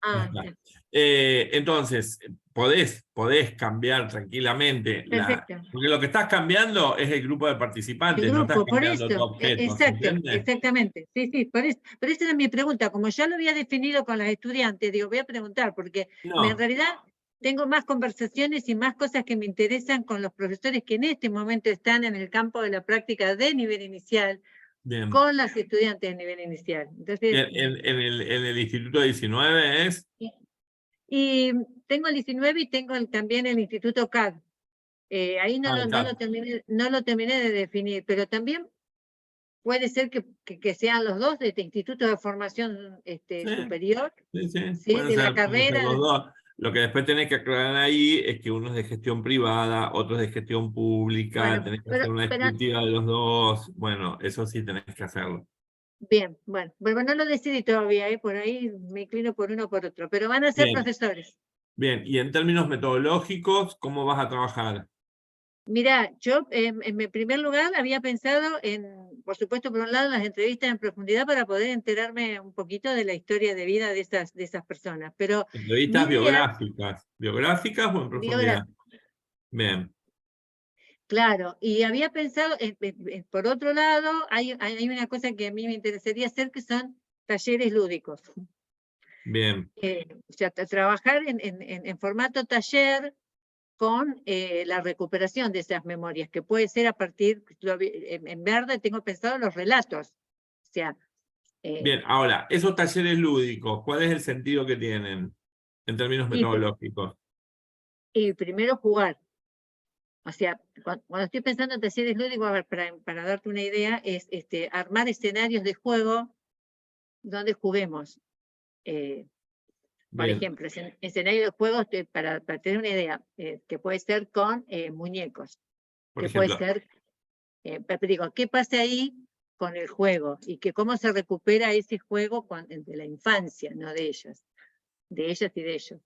Ya Ah, está. ya. Entonces, podés cambiar tranquilamente Perfecto. porque lo que estás cambiando es el grupo de El participantes, no estás grupo, por cambiando tu eso, objeto, ¿se exacto, entiende? exactamente. Sí, sí, por eso era mi pregunta. Como ya lo había definido con las estudiantes, digo, voy a preguntar, porque en No, realidad tengo más conversaciones y más cosas que me interesan con los profesores que en este momento están en el campo de la práctica de nivel inicial, bien. con las estudiantes de nivel inicial. Entonces, En el Instituto 19 es, y tengo el 19 y tengo también el Instituto CAD. Ahí está. no lo terminé de definir, pero también puede ser que sean los dos de este instituto de formación Sí, superior, sí, sí, ¿sí? De la pueden ser carrera. los dos. Lo que después tenés que aclarar ahí es que uno es de gestión privada, otro es de gestión pública, Bueno, tenés que hacer una pero disyuntiva de los dos. Bueno, eso sí tenés que hacerlo. bien, bueno, no lo decidí todavía, por ahí me inclino por uno o por otro, pero van a ser Bien, profesores. bien. Y en términos metodológicos, ¿cómo vas a trabajar? Mira, yo en primer lugar había pensado por supuesto, por un lado, las entrevistas en profundidad para poder enterarme un poquito de la historia de vida de esas personas, pero mi Entrevistas idea, biográficas. ¿Biográficas o en profundidad? biográfica. Bien, Claro, y había pensado, por otro lado, hay una cosa que a mí me interesaría hacer, que son talleres lúdicos. bien. O sea, trabajar en formato taller con la recuperación de esas memorias, que puede ser a partir, en verde tengo pensado los relatos. O sea, Bien, eh, ahora, esos talleres lúdicos, ¿cuál es el sentido que tienen en términos y, metodológicos? y primero jugar. O sea, cuando estoy pensando en talleres lúdicos, a ver, para darte una idea, es armar escenarios de juego donde juguemos. Eh, por Bien, ejemplo, escenario de juegos, para tener una idea, que puede ser con muñecos, por que puede ejemplo. ser, pero digo, ¿qué pasa ahí con el juego? Y que cómo se recupera ese juego de la infancia, no de ellas y de ellos.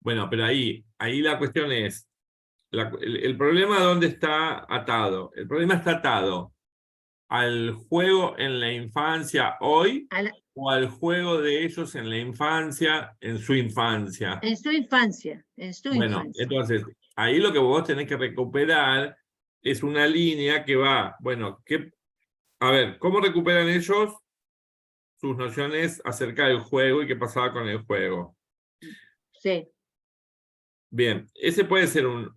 Bueno, pero ahí la cuestión es, el problema ¿dónde está atado? El problema está atado al juego en la infancia hoy A o al juego de ellos en la infancia, en su infancia. en su infancia, en su Bueno, infancia. entonces, ahí lo que vos tenés que recuperar es una línea que va, bueno, a ver, ¿cómo recuperan ellos sus nociones acerca del juego y qué pasaba con el juego? Sí. Bien, ese puede ser un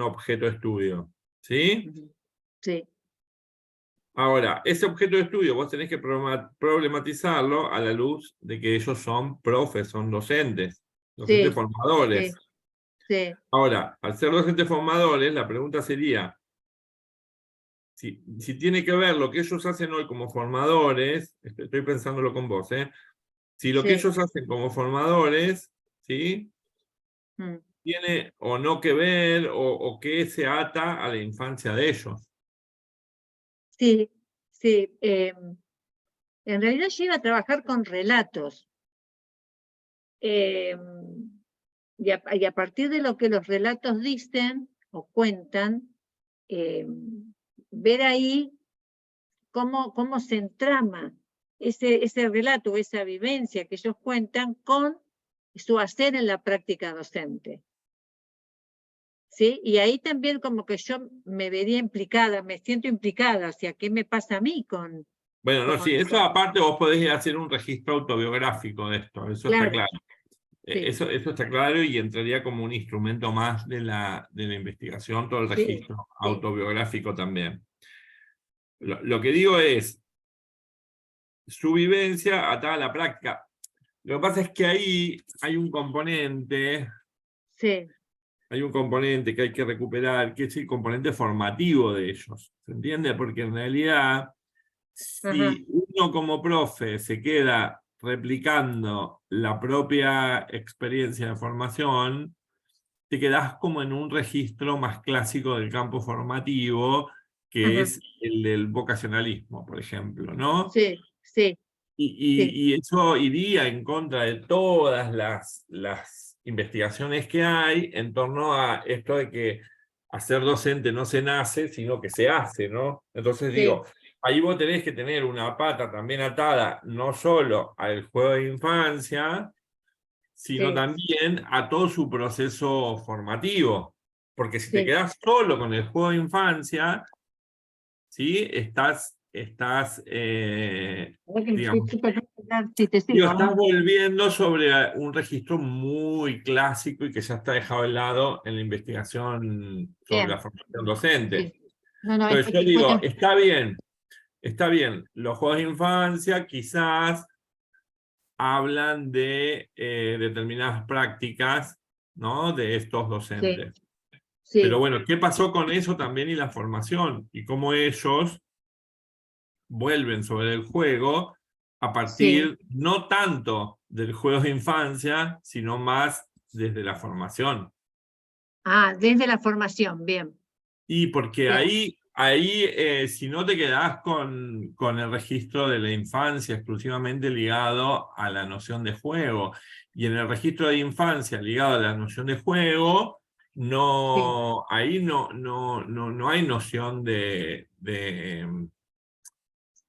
objeto de estudio, ¿sí? Ujú. Sí, Ahora, ese objeto de estudio vos tenés que problematizarlo a la luz de que ellos son profes, son docentes sí, sí, formadores. sí, Ahora, al ser docentes formadores, la pregunta sería, si tiene que ver lo que ellos hacen hoy como formadores, estoy pensándolo con vos, ¿eh? Si lo que sí. ellos hacen como formadores, ¿sí? Mm. Tiene o no que ver o que se ata a la infancia de ellos. Sí, sí. En realidad yo iba a trabajar con relatos. em, y a partir de lo que los relatos dicen o cuentan, ver ahí cómo se entrama ese relato, esa vivencia que ellos cuentan con su hacer en la práctica docente. ¿Sí? Y ahí también como que yo me vería implicada, me siento implicada, o sea, ¿qué me pasa a mí Bueno, no, sí, eso con... aparte vos podés hacer un registro autobiográfico de esto, eso está Claro, claro. sí, Eso está claro y entraría como un instrumento más de la investigación, todo el sí, registro sí. autobiográfico también. Lo que digo es, su vivencia atada a la práctica. Lo que pasa es que ahí Sí, hay un componente que hay que recuperar, que es el componente formativo de ellos. ¿Se entiende? Porque en realidad, ajá, si uno como profe se queda replicando la propia experiencia de formación, te quedás como en un registro más clásico del campo formativo, que ajá, es el del vocacionalismo, por ejemplo, ¿no? sí, sí, Y, sí, y eso iría en contra de todas las investigaciones que hay en torno a esto de que a ser docente no se nace, sino que se hace, ¿no? Entonces sí, digo, ahí vos tenés que tener una pata también atada, no solo al juego de infancia, sino Sí, también a todo su proceso formativo. Porque si te sí. quedás solo con el juego de infancia, ¿sí? Digamos, Sí, te digo, sigo, estás ¿no? volviendo sobre un registro muy clásico y que ya está dejado de lado en la investigación sobre la Bien, formación docente. sí. No, no, Entonces yo digo, cuestión. está bien, los juegos de infancia quizás hablan de determinadas prácticas, ¿no? De estos Sí, docentes. Pero sí, bueno, ¿qué pasó con eso también y la formación? Y cómo ellos vuelven sobre el juego a sí. partir no tanto del juego de infancia, sino más desde la formación. Ah, desde la formación, bien, Y porque bien, ahí si no te quedás con el registro de la infancia exclusivamente ligado a la noción de juego, y en el registro de infancia ligado a la noción de juego, sí, no, ahí no hay noción de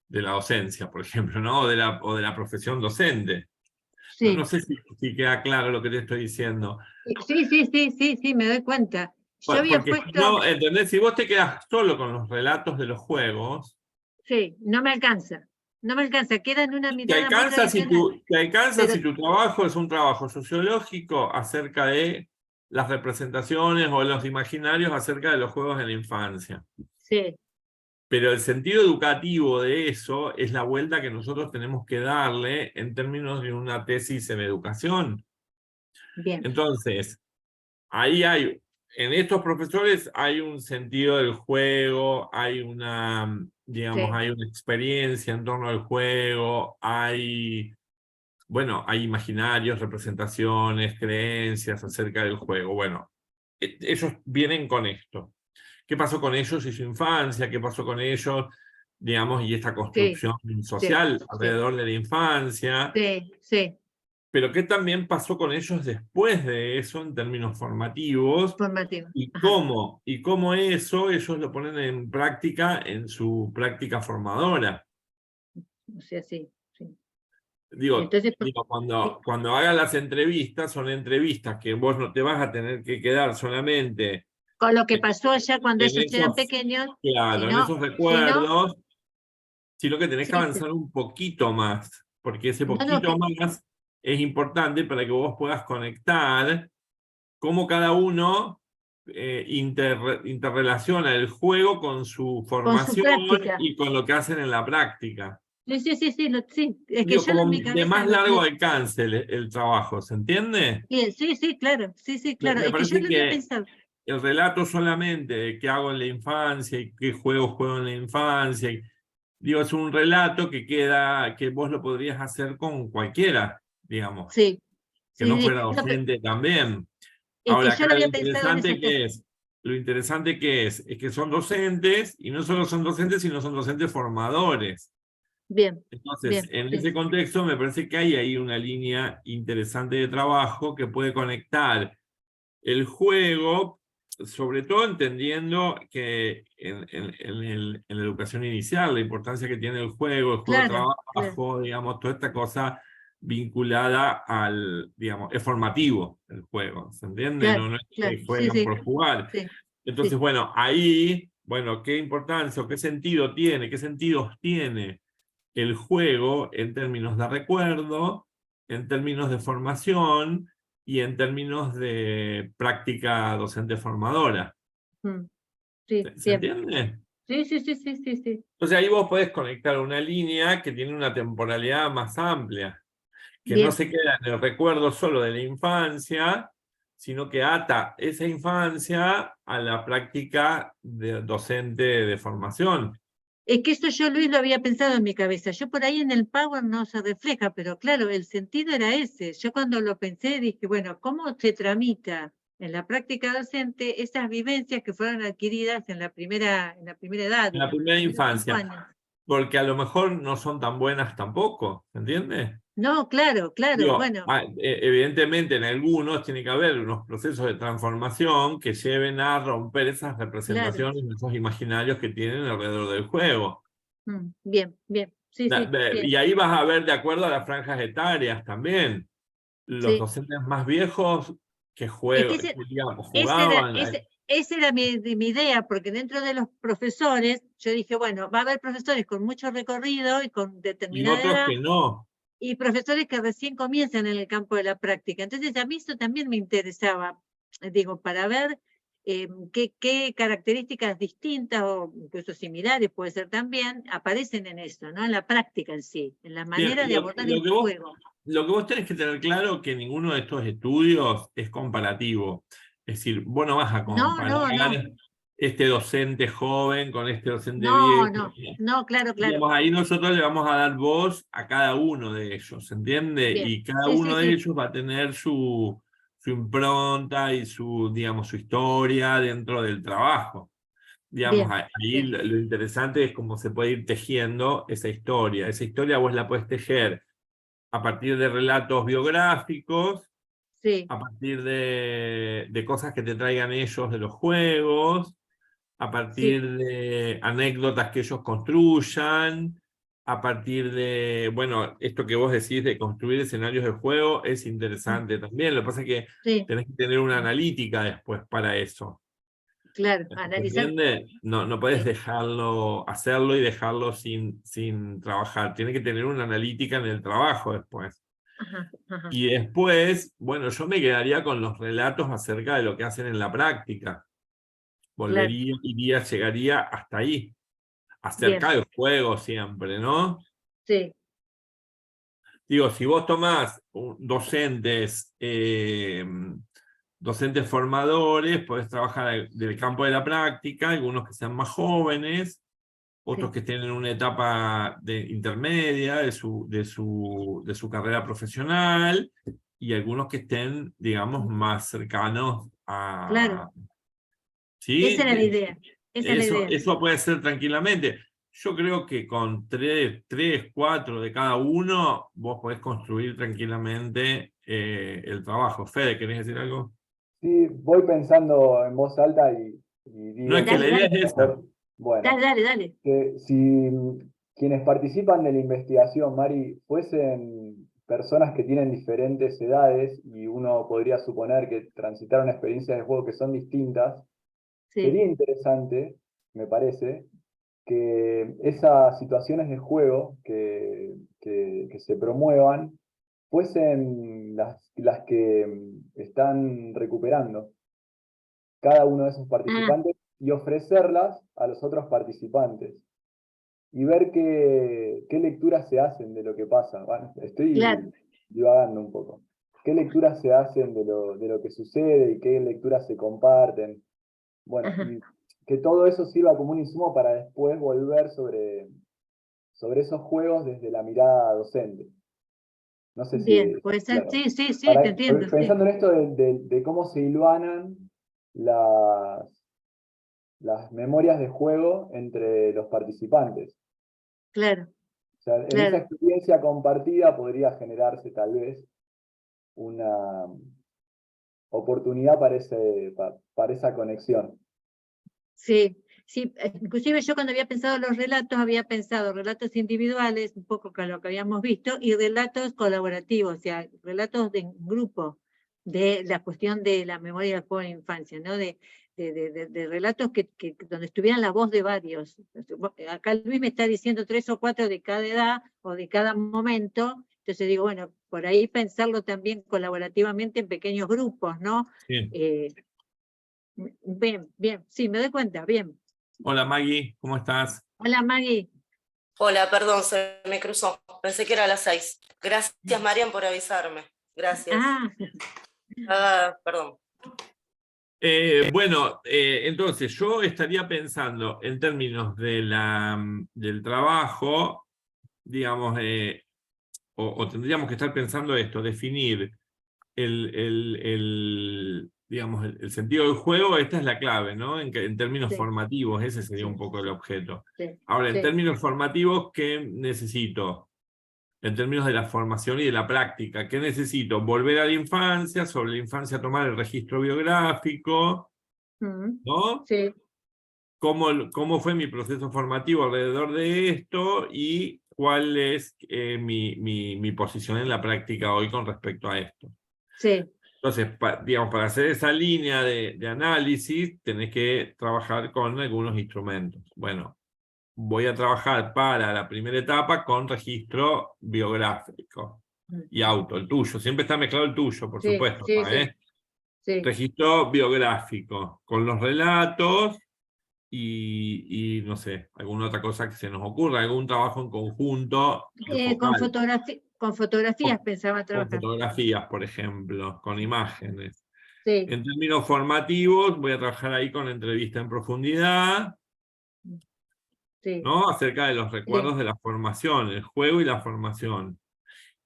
la docencia, por ejemplo, ¿no? O de la profesión docente. No, no sí. sé si queda claro lo que te estoy diciendo. Sí, sí, sí, sí, sí, me doy cuenta. Yo había Porque si puesto, no, ¿entendés? Si vos te quedas solo con los relatos de los juegos, sí, no me alcanza, no me alcanza, queda en una te mirada muy alcanza si tradicional, pero tu trabajo es un trabajo sociológico acerca de las representaciones o los imaginarios acerca de los juegos en la infancia. sí, Pero el sentido educativo de eso es la vuelta que nosotros tenemos que darle en términos de una tesis en educación. bien, Entonces, en estos profesores hay un sentido del juego, digamos, sí, hay una experiencia en torno al juego, bueno, hay imaginarios, representaciones, creencias acerca del juego. Bueno, ellos vienen con esto. ¿Qué pasó con ellos y su infancia? ¿Qué pasó con ellos, digamos, y esta sí, construcción sí, social sí, alrededor de la infancia? sí, sí, Pero qué también pasó con ellos después de eso en términos formativos formativo, y ajá, cómo eso ellos lo ponen en práctica en su práctica formadora. o sea, sí, sí. Digo, Entonces, y cuando hagas las entrevistas, son entrevistas que vos no te vas a tener que quedar solamente con lo que en, pasó allá cuando en ellos eran esos, pequeños, claro, en esos si no, recuerdos, sino que tenés que sí, avanzar un poquito más, porque ese no, no, poquito más es importante para que vos puedas conectar cómo cada uno interrelaciona el juego con su con su formación práctica. y con lo que hacen en la práctica. Sí, sí, sí, sí, sí, es que Digo, yo en como mi de cabeza más largo alcance el trabajo, ¿se entiende? bien, sí, sí, claro, sí, sí, claro, Me es que yo parece lo había que pensado. el relato solamente de qué hago en la infancia y qué juegos juego en la infancia, digo, es un relato que queda, que vos lo podrías hacer con cualquiera, digamos, Sí, que sí, no sí, fuera no, pero docente también. es que Ahora, acá yo lo había pensado en ese aspecto. lo interesante que es que son docentes, y no solo son docentes, sino son docentes formadores. Bien, Entonces, bien, en sí, ese contexto, me parece que hay ahí una línea interesante de trabajo que puede conectar el juego, sobre todo entendiendo que en la educación inicial, la importancia que tiene el juego de claro, claro, trabajo, digamos, toda esta cosa vinculada digamos, es formativo el juego, ¿se entiende? claro, No es claro, que sí, juegan sí, por jugar. sí, Entonces, sí, bueno, ahí, bueno, qué importancia o qué sentido tiene, qué sentidos tiene el juego en términos de recuerdo, en términos de formación y en términos de práctica docente formadora. mm, sí, ¿Se bien, entiende? sí, sí, sí, sí, sí, sí, Entonces ahí vos podés conectar una línea que tiene una temporalidad más amplia, que no bien. se queda en el recuerdo solo de la infancia, sino que ata esa infancia a la práctica docente de formación. Es que eso yo, Luis, lo había pensado en mi cabeza. Yo por ahí en el Power no se refleja, pero claro, el sentido era ese. Yo cuando lo pensé dije, bueno, ¿cómo se tramita en la práctica docente esas vivencias que fueron adquiridas en la primera edad, En la digamos, en los primera primeros 5 años? infancia, porque a lo mejor no son tan buenas tampoco, ¿se entiende? No, claro, claro, Digo, bueno, evidentemente en algunos tiene que haber unos procesos de transformación que lleven a romper esas claro, representaciones, esos imaginarios que tienen alrededor del juego. Bien, bien. Sí, sí, Y bien. ahí vas a ver, de acuerdo a las franjas etarias también, los Sí. docentes más viejos que Es que digamos, ese era, jugaban, ese era mi idea, porque dentro de los profesores, yo dije, bueno, va a haber profesores con mucho recorrido y con y determinada otros edad, que no. y profesores que recién comienzan en el campo de la práctica. Entonces, a mí eso también me interesaba, digo, para ver qué características distintas o incluso similares, puede ser también, aparecen en eso, ¿no? En la práctica en sí, en la Bien, manera de abordar el juego. lo que vos tenés que tener claro que ninguno de estos estudios es comparativo. Es decir, vos no vas a No, comparar no, no, este docente joven con este docente no, viejo. no, no, claro, claro. Digamos, ahí nosotros le vamos a dar voz a cada uno de ellos, ¿se entiende? Bien, Y cada sí, sí, uno de sí, ellos va a tener su impronta y digamos, su historia dentro del trabajo. Digamos, bien, ahí bien, lo interesante es cómo se puede ir tejiendo esa historia. Esa historia vos la podés tejer a partir de relatos biográficos, sí, a partir de cosas que te traigan ellos de los juegos, a sí. partir de anécdotas que ellos construyan, a partir de, bueno, esto que vos decís de construir escenarios de juego es interesante también. Lo que pasa es que Sí, tenés que tener una analítica después para eso. claro, ¿Se analizar. entiende? No, no puedes Sí, dejarlo, hacerlo y dejarlo sin trabajar. Tiene que tener una analítica en el trabajo después. ajá, ajá, Y después, bueno, yo me quedaría con los relatos acerca de lo que hacen en la práctica. claro, Llegaría hasta ahí, bien, acerca del juego siempre, ¿no? sí, Digo, si vos tomás docentes, docentes formadores, podés trabajar del campo de la práctica, algunos que sean más jóvenes, otros sí, que estén en una etapa intermedia de su carrera profesional, y algunos que estén, digamos, más cercanos claro, a... esa ¿Sí? era la idea, esa es la idea. Eso puede ser tranquilamente. Yo creo que con tres, cuatro de cada uno, vos podés construir tranquilamente el trabajo. Fede, ¿querés decir algo? Sí, voy pensando en voz alta y No, es digo que que la Dale, idea dale, es esa. bueno, dale, dale, dale. que si quienes participan de la investigación, Mari, fuesen personas que tienen diferentes edades y uno podría suponer que transitaron experiencias de juego que son distintas, Sí, sería interesante, me parece, que esas situaciones de juego que se promuevan fuesen las que están recuperando cada uno de esos ah, participantes y ofrecerlas a los otros participantes y ver qué lecturas se hacen de lo que pasa. Bueno, claro, estoy divagando un poco. ¿Qué lecturas se hacen de lo que sucede y qué lecturas se comparten? Bueno, ajá, y que todo eso sirva como un insumo para después volver sobre esos juegos desde la mirada docente. No sé si bien, es puede ser, claro. sí, sí, sí, te entiendo, sí, Pensando en esto de cómo se hilvanan las memorias de juego entre los participantes. claro, O sea, en esa claro. experiencia compartida podría generarse tal vez una oportunidad para esa conexión. Sí, sí, inclusive yo cuando había pensado los relatos, había pensado relatos individuales, un poco con lo que habíamos visto, y relatos colaborativos, o sea, relatos de grupo, de la cuestión de la memoria del juego de la infancia, ¿no? De relatos donde estuvieran la voz de varios. Acá Luis me está diciendo 3 o 4 de cada edad o de cada momento, entonces digo, bueno, por ahí pensarlo también colaborativamente en pequeños grupos, ¿no? Sí. Eh, Bien, bien, sí, me doy cuenta, bien. Hola Maggie, ¿cómo estás? Hola Maggie. Hola, perdón, se me cruzó. Pensé que era a las 6. Gracias, Marian, por avisarme. Gracias. Ah, Perdón. Bueno, entonces yo estaría pensando en términos del trabajo, digamos, o tendríamos que estar pensando esto, definir digamos, el sentido del juego. Esta es la clave, ¿no? En términos sí, formativos, ese sería un sí, poco el objeto. sí, Ahora, en sí. términos formativos, ¿qué necesito? En términos de la formación y de la práctica, ¿qué necesito? Volver a la infancia, sobre la infancia tomar el registro biográfico, Mm, ¿no? sí, cómo fue mi proceso formativo alrededor de esto y cuál es mi posición en la práctica hoy con respecto a esto. Sí, Entonces, digamos, para hacer esa línea de análisis, tenés que trabajar con algunos instrumentos. Bueno, voy a trabajar para la primera etapa con registro biográfico y auto, el tuyo. Siempre está mezclado el tuyo, por sí, supuesto, sí, ¿no? sí. Registro biográfico, con los relatos y no sé, alguna otra cosa que se nos ocurra, algún trabajo en conjunto focal, Con fotografías pensaba con trabajar. fotografías, por ejemplo, con imágenes. Sí, En términos formativos, voy a trabajar ahí con entrevista en profundidad, sí, ¿no? Acerca de los sí. recuerdos de la formación, el juego y la formación.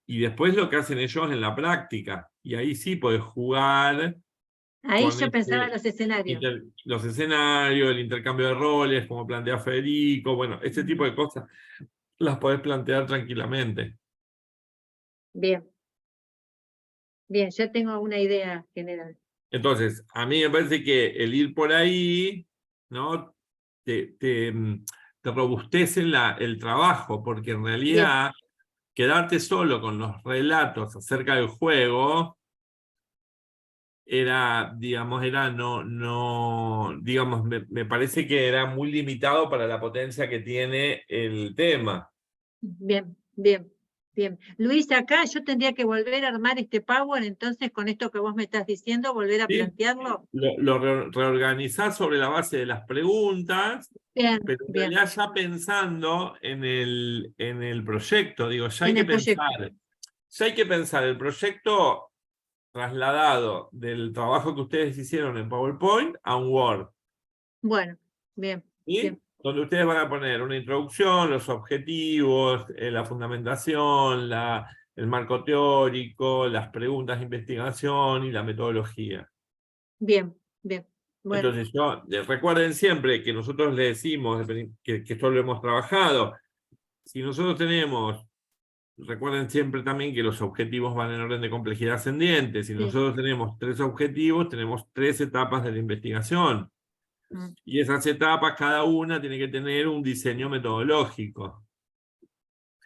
Y después lo que hacen ellos en la práctica. Y ahí sí podés jugar Ahí con yo pensaba en los escenarios. los escenarios, el intercambio de roles, como plantea Federico, bueno, este tipo de cosas las podés plantear tranquilamente. Bien, bien, ya tengo una idea general. Entonces, a mí me parece que el ir por ahí, ¿no? te robustece el trabajo, porque en Bien, realidad quedarte solo con los relatos acerca del juego digamos, me parece que era muy limitado para la potencia que tiene el tema. bien, bien, bien. Luis, acá yo tendría que volver a armar este Power, entonces con esto que vos me estás diciendo, volver a ¿Sí? plantearlo. Lo reorganizás sobre la base de las preguntas, Bien, pero en bien, realidad ya pensando en el proyecto, digo, en el proyecto. ya hay que pensar el proyecto trasladado del trabajo que ustedes hicieron en PowerPoint a un Word. Bueno, bien, ¿Sí? bien, Donde ustedes van a poner una introducción, los objetivos, la fundamentación, el marco teórico, las preguntas de investigación y la metodología. bien, bien. Bueno, Entonces, recuerden siempre que nosotros le decimos que esto lo hemos trabajado. Si nosotros recuerden siempre también que los objetivos van en orden de complejidad ascendiente. Si sí. nosotros tenemos 3 objetivos, tenemos 3 etapas de la investigación. Y esas etapas, cada una tiene que tener un diseño metodológico.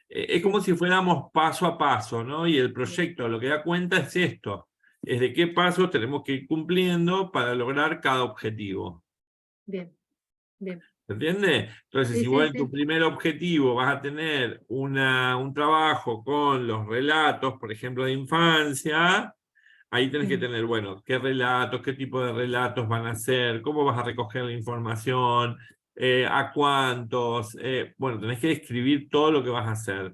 Es como si fuéramos paso a paso, ¿no? Y el proyecto lo que da cuenta es esto, es de qué pasos tenemos que ir cumpliendo para lograr cada objetivo. Bien, bien. ¿Se entiende? Entonces, Sí, si vos sí, en tu sí. primer objetivo vas a tener un trabajo con los relatos, por ejemplo, de infancia, ahí tenés que tener, bueno, qué relatos, qué tipo de relatos van a ser, cómo vas a recoger la información, a cuántos, bueno, tenés que escribir todo lo que vas a hacer.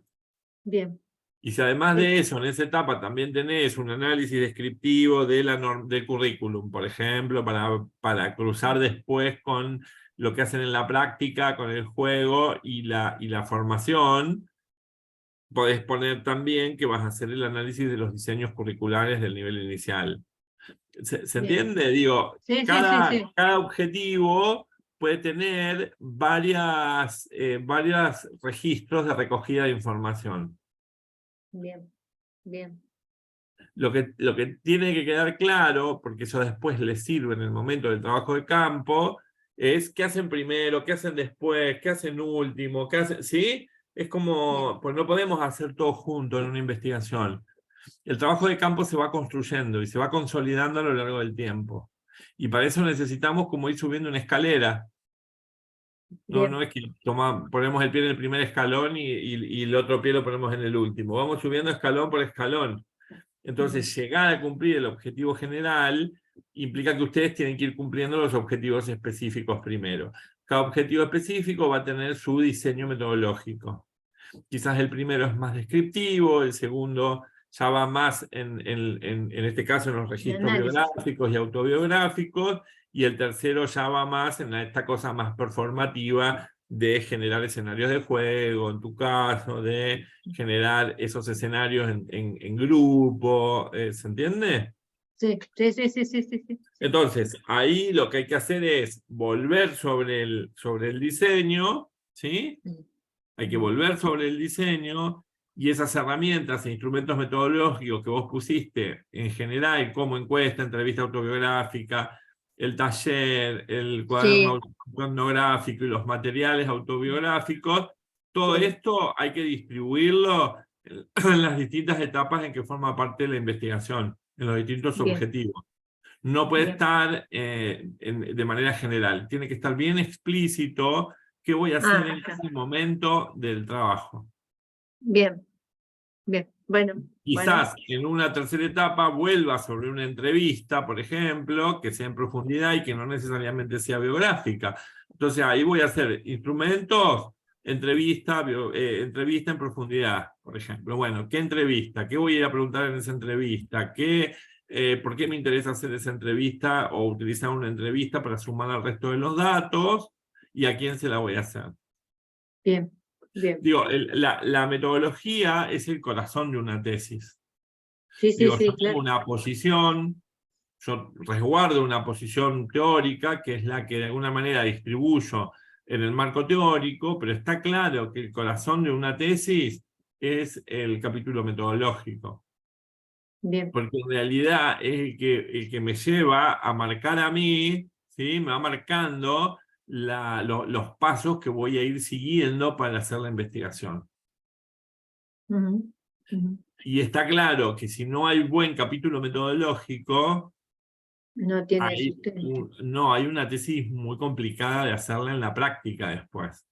Bien, Y si además sí, de eso, en esa etapa también tenés un análisis descriptivo del currículum, por ejemplo, para cruzar después con lo que hacen en la práctica, con el juego y la formación, podés poner también que vas a hacer el análisis de los diseños curriculares del nivel inicial. ¿Se bien. entiende? Digo, Sí, sí, sí, sí. cada objetivo puede tener varios registros de recogida de información. Bien, bien. Lo que tiene que quedar claro, porque eso después les sirve en el momento del trabajo de campo, es qué hacen primero, qué hacen después, qué hacen último, qué hacen, ¿sí? Es como, pues no podemos hacer todo junto en una investigación. El trabajo de campo se va construyendo y se va consolidando a lo largo del tiempo. Y para eso necesitamos como ir subiendo una escalera. No, Bien, no es que ponemos el pie en el primer escalón y el otro pie lo ponemos en el último. Vamos subiendo escalón por escalón. Entonces, llegar a cumplir el objetivo general implica que ustedes tienen que ir cumpliendo los objetivos específicos primero. Cada objetivo específico va a tener su diseño metodológico. Quizás el primero es más descriptivo, el segundo ya va más en este caso en los registros análisis. biográficos y autobiográficos, y el tercero ya va más en esta cosa más performativa de generar escenarios de juego, en tu caso, de generar esos escenarios en grupo, ¿se entiende? Sí, sí, sí, sí, sí, sí, sí. Entonces, ahí lo que hay que hacer es volver sobre el diseño, ¿sí? Hay que volver sobre el diseño y esas herramientas e instrumentos metodológicos que vos pusiste en general, como encuesta, entrevista autobiográfica, el taller, el Sí, cuaderno etnográfico y los materiales autobiográficos, todo sí, esto hay que distribuirlo en las distintas etapas en que forma parte de la investigación, en los distintos bien, objetivos. No puede bien. estar de manera general, tiene que estar bien explícito qué voy a hacer en Ajá, ese momento del trabajo. bien, bien. Bueno, bueno, Quizás en una tercera etapa vuelva sobre una entrevista, por ejemplo, que sea en profundidad y que no necesariamente sea biográfica. Entonces ahí voy a hacer instrumentos, entrevista en profundidad, por ejemplo. Bueno, ¿qué entrevista? ¿Qué voy a ir a preguntar en esa entrevista? ¿Por qué me interesa hacer esa entrevista o utilizar una entrevista para sumar al resto de los datos? ¿Y a quién se la voy a hacer? bien, bien. Digo, la metodología es el corazón de una tesis. Sí, sí, Digo, yo sí, tengo claro. una posición, yo resguardo una posición teórica, que es la que de alguna manera distribuyo en el marco teórico, pero está claro que el corazón de una tesis es el capítulo metodológico, Bien. porque en realidad es el que me lleva a marcar a mí, ¿sí? Me va marcando los pasos que voy a ir siguiendo para hacer la investigación. Ujú, ujú. Y está claro que si no hay buen capítulo metodológico, No tiene sustento. no, hay una tesis muy complicada de hacerla en la práctica después.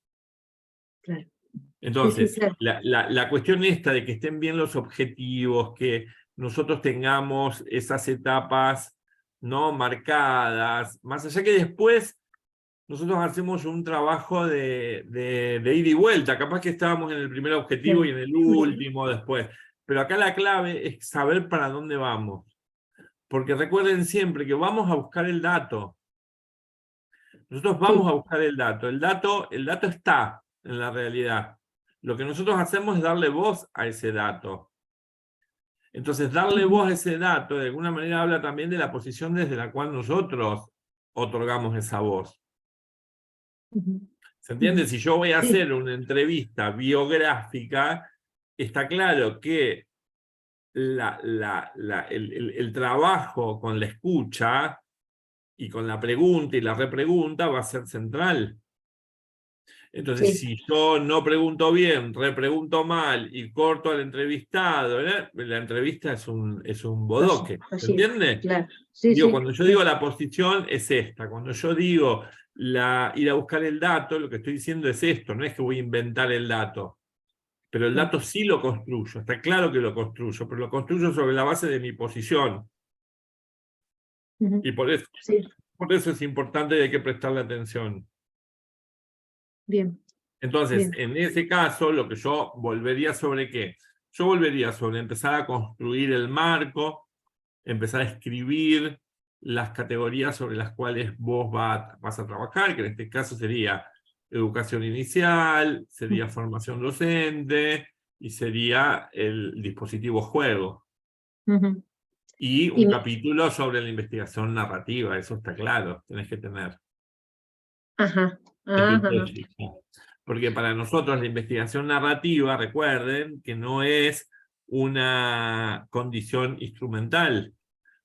Claro. Sí, sí, Entonces, claro. la cuestión esta de que estén bien los objetivos, que nosotros tengamos esas etapas no marcadas, más allá que después nosotros hacemos un trabajo de ida y vuelta, capaz que estábamos en el primer objetivo y Sí. en el Ujú. último después, pero acá la clave es saber para dónde vamos, porque recuerden siempre que vamos a buscar el dato. Nosotros vamos Sí. a buscar el dato está en la realidad. Lo que nosotros hacemos es darle voz a ese dato. Entonces, darle Ujú, voz a ese dato de alguna manera habla también de la posición desde la cual nosotros otorgamos esa voz. ujú, ¿Se entiende? ujú. Si yo voy a Sí, hacer una entrevista biográfica, está claro que el trabajo con la escucha y con la pregunta y la repregunta va a ser central. Entonces, sí. si yo no pregunto bien, repregunto mal y corto al entrevistado, la entrevista es un bodoque. ¿Se Así, entiende? claro. Sí, Digo, sí, cuando yo sí. digo la posición es esta. Cuando yo digo ir a buscar el dato, lo que estoy diciendo es esto. No es que voy a inventar el dato. Pero el Sí. dato sí lo construyo. Está claro que lo construyo, pero lo construyo sobre la base de mi posición. Ujú. Y Sí, por eso es importante y hay que prestarle atención. bien, Entonces, bien. en ese caso, lo que yo volvería sobre qué? Yo volvería sobre empezar a construir el marco, empezar a escribir las categorías sobre las cuales vos vas a trabajar, que en este caso sería educación inicial, sería formación docente y sería el dispositivo juego. Ujú. Y Y un me- capítulo sobre la investigación narrativa, eso está claro, tenés que tener. ajá, ajá, ajá. Estratégica. Porque para nosotros la investigación narrativa, recuerden, que no es una condición instrumental.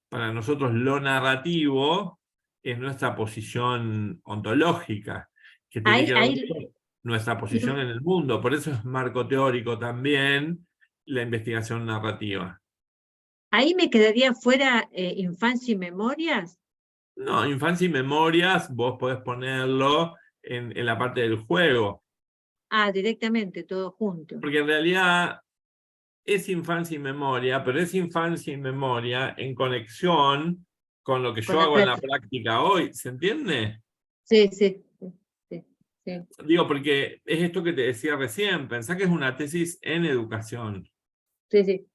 Para nosotros lo narrativo es nuestra posición ontológica, que tiene Ahí, que ver ahí, con nuestra posición en el mundo. Por eso es marco teórico también la investigación narrativa. ahí me quedaría fuera infancia y memorias. No, infancia y memorias, vos podés ponerlo en la parte del juego, Ah, directamente, todo junto. porque en realidad es infancia y memoria, pero es infancia y memoria en conexión con lo que Con yo la hago en la práctica. práctica hoy, ¿se entiende? Sí, sí, sí, sí, sí, Digo, porque es esto que te decía recién, pensá que es una tesis en educación. sí, sí.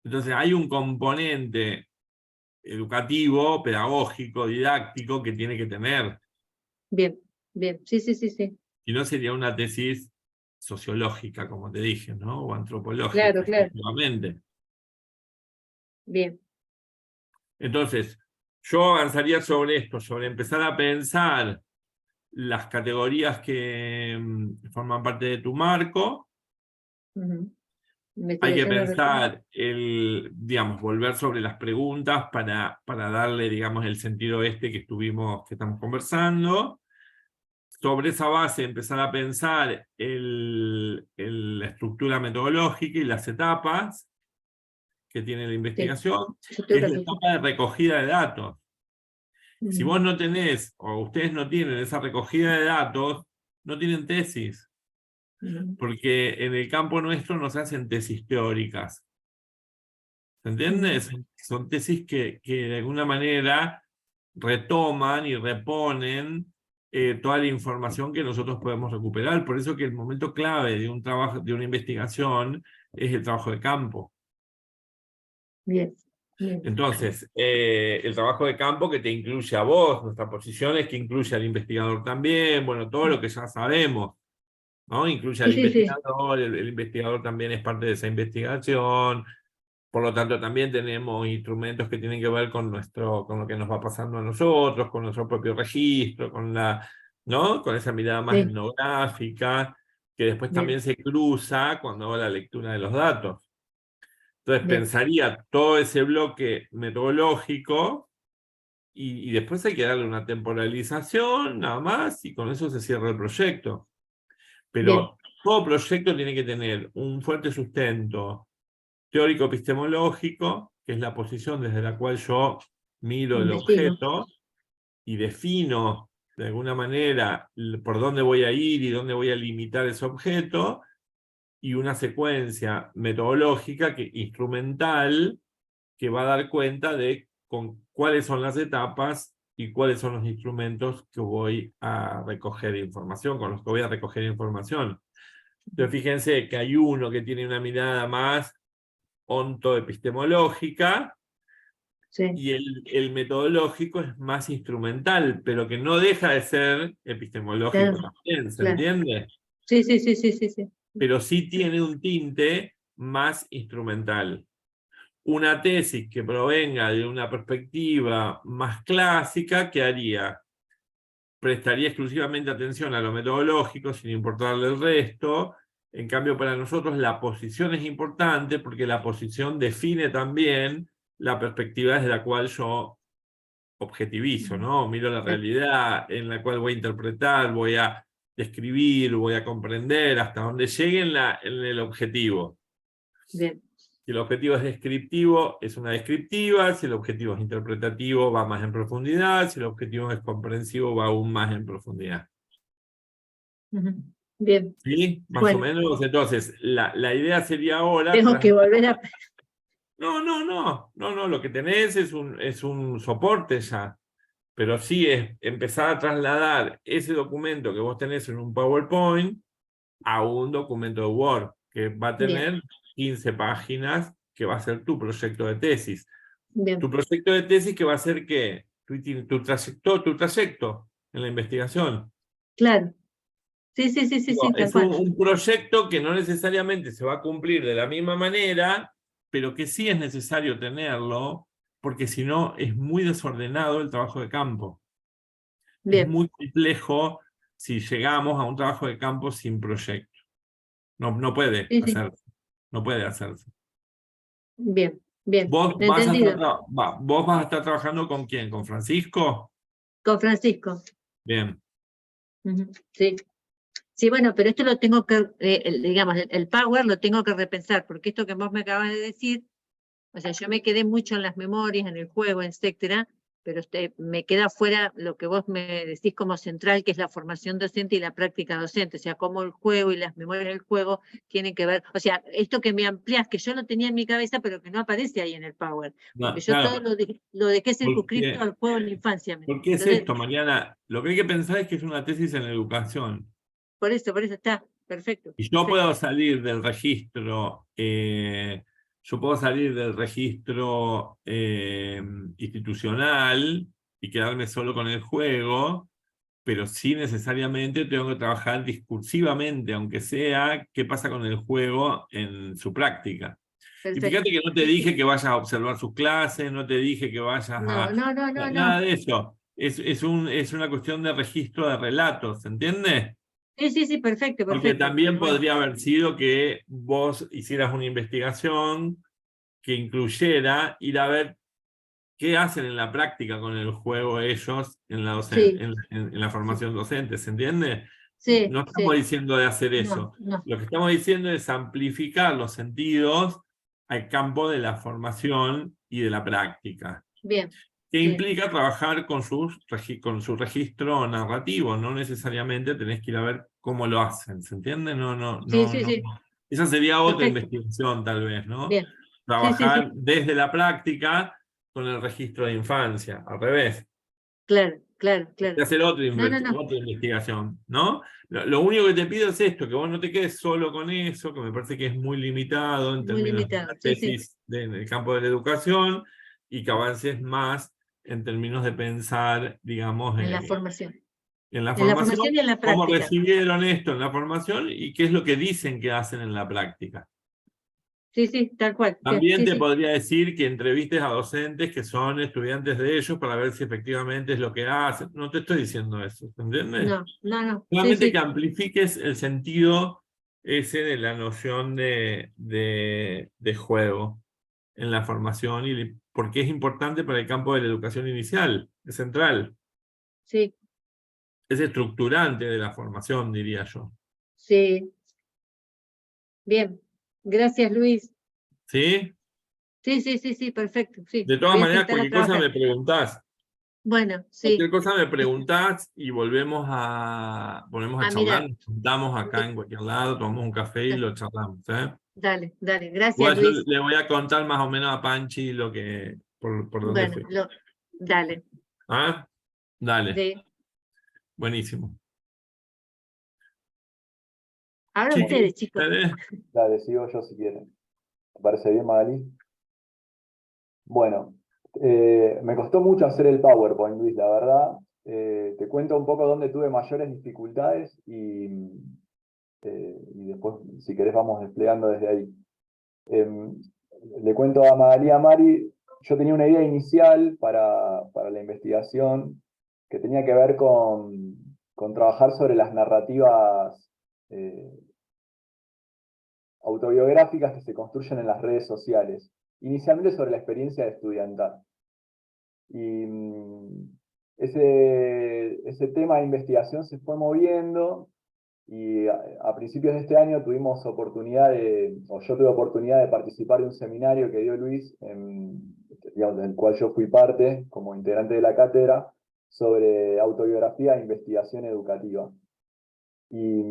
Entonces hay un componente educativo, pedagógico, didáctico que tiene que tener, Bien, bien. Sí, sí, sí, sí. si no sería una tesis sociológica, como te dije, ¿no? O antropológica, Claro, claro. exclusivamente. Bien. Entonces, yo avanzaría sobre esto, sobre empezar a pensar las categorías que forman parte de tu marco, Ujú. Hay que Investigación de pensar, digamos, volver sobre las preguntas para darle, digamos, el sentido que estamos conversando. Sobre esa base empezar a pensar la estructura metodológica y las etapas que tiene la investigación, que es la etapa de recogida de datos. Si vos no tenés, o ustedes no tienen esa recogida de datos, no tienen tesis. Porque en el campo nuestro no se hacen tesis teóricas. ¿Se entiende? Son tesis que de alguna manera retoman y reponen toda la información que nosotros podemos recuperar. Por eso que el momento clave de un trabajo, de una investigación, es el trabajo de campo. Bien. Entonces, el trabajo de campo que te incluye a vos, nuestra posición es que incluye al investigador también, bueno, todo lo que ya sabemos, ¿no? Incluye al investigador, el investigador también es parte de esa investigación, por lo tanto también tenemos instrumentos que tienen que ver con lo que nos va pasando a nosotros, con nuestro propio registro, ¿no? Con esa mirada más etnográfica, que después también se cruza cuando hago la lectura de los datos. Entonces pensaría todo ese bloque metodológico y después hay que darle una temporalización, nada más, y con eso se cierra el proyecto. Pero todo proyecto tiene que tener un fuerte sustento teórico-epistemológico, que es la posición desde la cual yo miro el objeto y defino de alguna manera por dónde voy a ir y dónde voy a limitar ese objeto, y una secuencia metodológica instrumental que va a dar cuenta de cuáles son las etapas y cuáles son los instrumentos que voy a recoger información, con los que voy a recoger información. Entonces fíjense que hay uno que tiene una mirada más ontoepistemológica, y el metodológico es más instrumental, pero que no deja de ser epistemológico también, ¿se entiende? Sí. Pero sí tiene un tinte más instrumental. Una tesis que provenga de una perspectiva más clásica, ¿qué haría? Prestaría exclusivamente atención a lo metodológico sin importarle el resto. En cambio, para nosotros la posición es importante porque la posición define también la perspectiva desde la cual yo objetivizo, ¿no? Miro la realidad en la cual voy a interpretar, voy a describir, voy a comprender hasta donde llegue en el objetivo. Bien. Si el objetivo es descriptivo, es una descriptiva. Si el objetivo es interpretativo, va más en profundidad. Si el objetivo es comprensivo, va aún más en profundidad. Bien. ¿Sí? Más o menos. Entonces, la idea sería ahora... Tengo que volver a... No. Lo que tenés es un soporte ya. Pero sí es empezar a trasladar ese documento que vos tenés en un PowerPoint a un documento de Word, que va a tener 15 páginas, que va a ser tu proyecto de tesis. Bien. Tu proyecto de tesis, que va a ser ¿qué? Tu trayecto en la investigación. Claro. Sí, Es un proyecto que no necesariamente se va a cumplir de la misma manera, pero que sí es necesario tenerlo, porque si no es muy desordenado el trabajo de campo. Bien. Es muy complejo si llegamos a un trabajo de campo sin proyecto. No puede hacerse. No puede hacerse. Bien. ¿Vos vas a estar trabajando con quién? ¿Con Francisco? Con Francisco. Bien. Sí. Sí, bueno, pero esto lo tengo que, digamos, el Power lo tengo que repensar, porque esto que vos me acabas de decir, o sea, yo me quedé mucho en las memorias, en el juego, etcétera, pero me queda fuera lo que vos me decís como central, que es la formación docente y la práctica docente, o sea, cómo el juego y las memorias del juego tienen que ver, o sea, esto que me ampliás, que yo lo tenía en mi cabeza, pero que no aparece ahí en el Power, porque yo todo lo dejé circunscrito al juego en la infancia. ¿Por qué es esto, Mariana? Lo que hay que pensar es que es una tesis en educación. Por eso está, perfecto. Y yo puedo salir del registro, institucional y quedarme solo con el juego, pero sí necesariamente tengo que trabajar discursivamente, aunque sea, qué pasa con el juego en su práctica. Perfecto. Y fíjate que no te dije que vayas a observar sus clases, no te dije que vayas a... Nada de eso. Es una cuestión de registro de relatos, ¿se entiende? Sí, perfecto, Porque perfecto. también Bueno, podría haber sido que vos hicieras una investigación que incluyera ir a ver qué hacen en la práctica con el juego ellos en la, sí, en la sí, formación docente, ¿se entiende? sí, No estamos sí. diciendo de hacer No, eso. no. Lo que estamos diciendo es amplificar los sentidos al campo de la formación y de la práctica, Bien, que bien. implica trabajar con con su registro narrativo. No necesariamente tenés que ir a ver cómo lo hacen, ¿se entiende? Sí, sí, sí. Esa sería otra Perfecto. investigación, tal vez, ¿no? Bien. Sí, sí, sí. Trabajar desde la práctica con el registro de infancia, al revés. Claro, claro, Hay que claro. hacer No, no, no. otra investigación, ¿no? Lo único que te pido es esto, que vos no te quedes solo con eso, que me parece que es muy limitado en Muy términos de la limitado. Sí, sí. tesis del campo de la educación, y que avances más en términos de pensar, digamos, En la formación. en la En la formación, formación y en la cómo práctica. recibieron esto en la formación y qué es lo que dicen que hacen en la práctica. Sí, sí, tal cual. Sí, También sí, te sí. podría decir que entrevistes a docentes que son estudiantes de ellos para ver si efectivamente es lo que hacen. No te estoy diciendo eso, ¿entiendes? No, no, no. Sí, Solamente que sí. amplifiques el sentido ese de la noción de juego en la formación, y porque es importante para el campo de la educación inicial, es central, Sí, es estructurante de la formación, diría yo. sí. Bien. Gracias, Luis. ¿Sí? Sí, sí, sí, sí, perfecto. Sí, De me todas voy a maneras, sentar a cualquier cosa trabajar. me preguntás. Bueno, Cualquier sí. cosa me preguntás y volvemos a Ah, charlar, mira. nos juntamos acá en cualquier lado, tomamos un café y lo charlamos, ¿eh? Dale, dale. Gracias, Igual yo Luis. le voy a contar más o menos a Panchi por dónde Bueno, fui. dale. ¿Ah? Dale, De, buenísimo. ahora Chiqui, ustedes, chicos. ¿dale? Dale, sigo yo si quieren. ¿Te parece bien, Magali? Bueno, me costó mucho hacer el PowerPoint, Luis, la verdad. Te cuento un poco dónde tuve mayores dificultades y después, si querés, vamos desplegando desde ahí. Em, Le cuento a Magali y a Mari, yo tenía una idea inicial para la investigación que tenía que ver con trabajar sobre las narrativas eh, autobiográficas que se construyen en las redes sociales, inicialmente sobre la experiencia de estudiantal. Y ese tema de investigación se fue moviendo y a principios de este año tuvimos oportunidad o yo tuve oportunidad de participar de un seminario que dio Luis, digamos, del cual yo fui parte como integrante de la cátedra, sobre autobiografía e investigación educativa. Y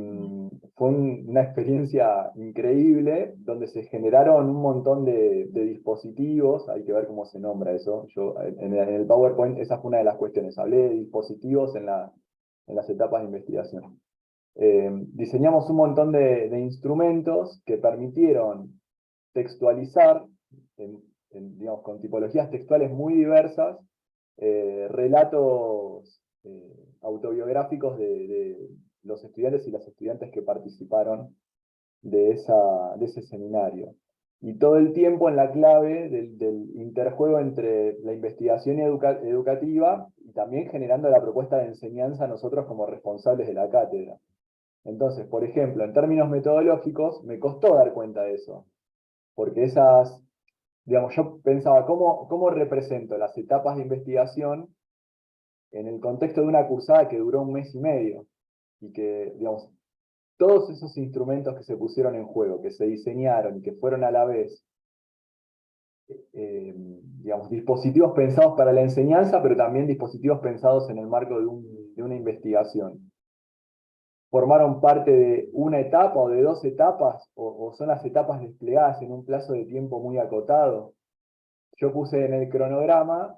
fue una experiencia increíble donde se generaron un montón de dispositivos, hay que ver cómo se nombra eso. Yo en el PowerPoint esa fue una de las cuestiones, hablé de dispositivos en las etapas de investigación. Diseñamos un montón de instrumentos que permitieron textualizar, digamos, con tipologías textuales muy diversas, relatos autobiográficos de los estudiantes y las estudiantes que participaron de ese seminario. Y todo el tiempo en la clave del interjuego entre la investigación educativa y también generando la propuesta de enseñanza nosotros como responsables de la cátedra. Entonces, por ejemplo, en términos metodológicos, me costó dar cuenta de eso, porque digamos, yo pensaba, ¿cómo represento las etapas de investigación en el contexto de una cursada que duró un mes y medio? Y que, digamos, todos esos instrumentos que se pusieron en juego, que se diseñaron y que fueron a la vez, digamos, dispositivos pensados para la enseñanza, pero también dispositivos pensados en el marco de una investigación. ¿Formaron parte de una etapa o de dos etapas, o son las etapas desplegadas en un plazo de tiempo muy acotado? Yo puse en el cronograma,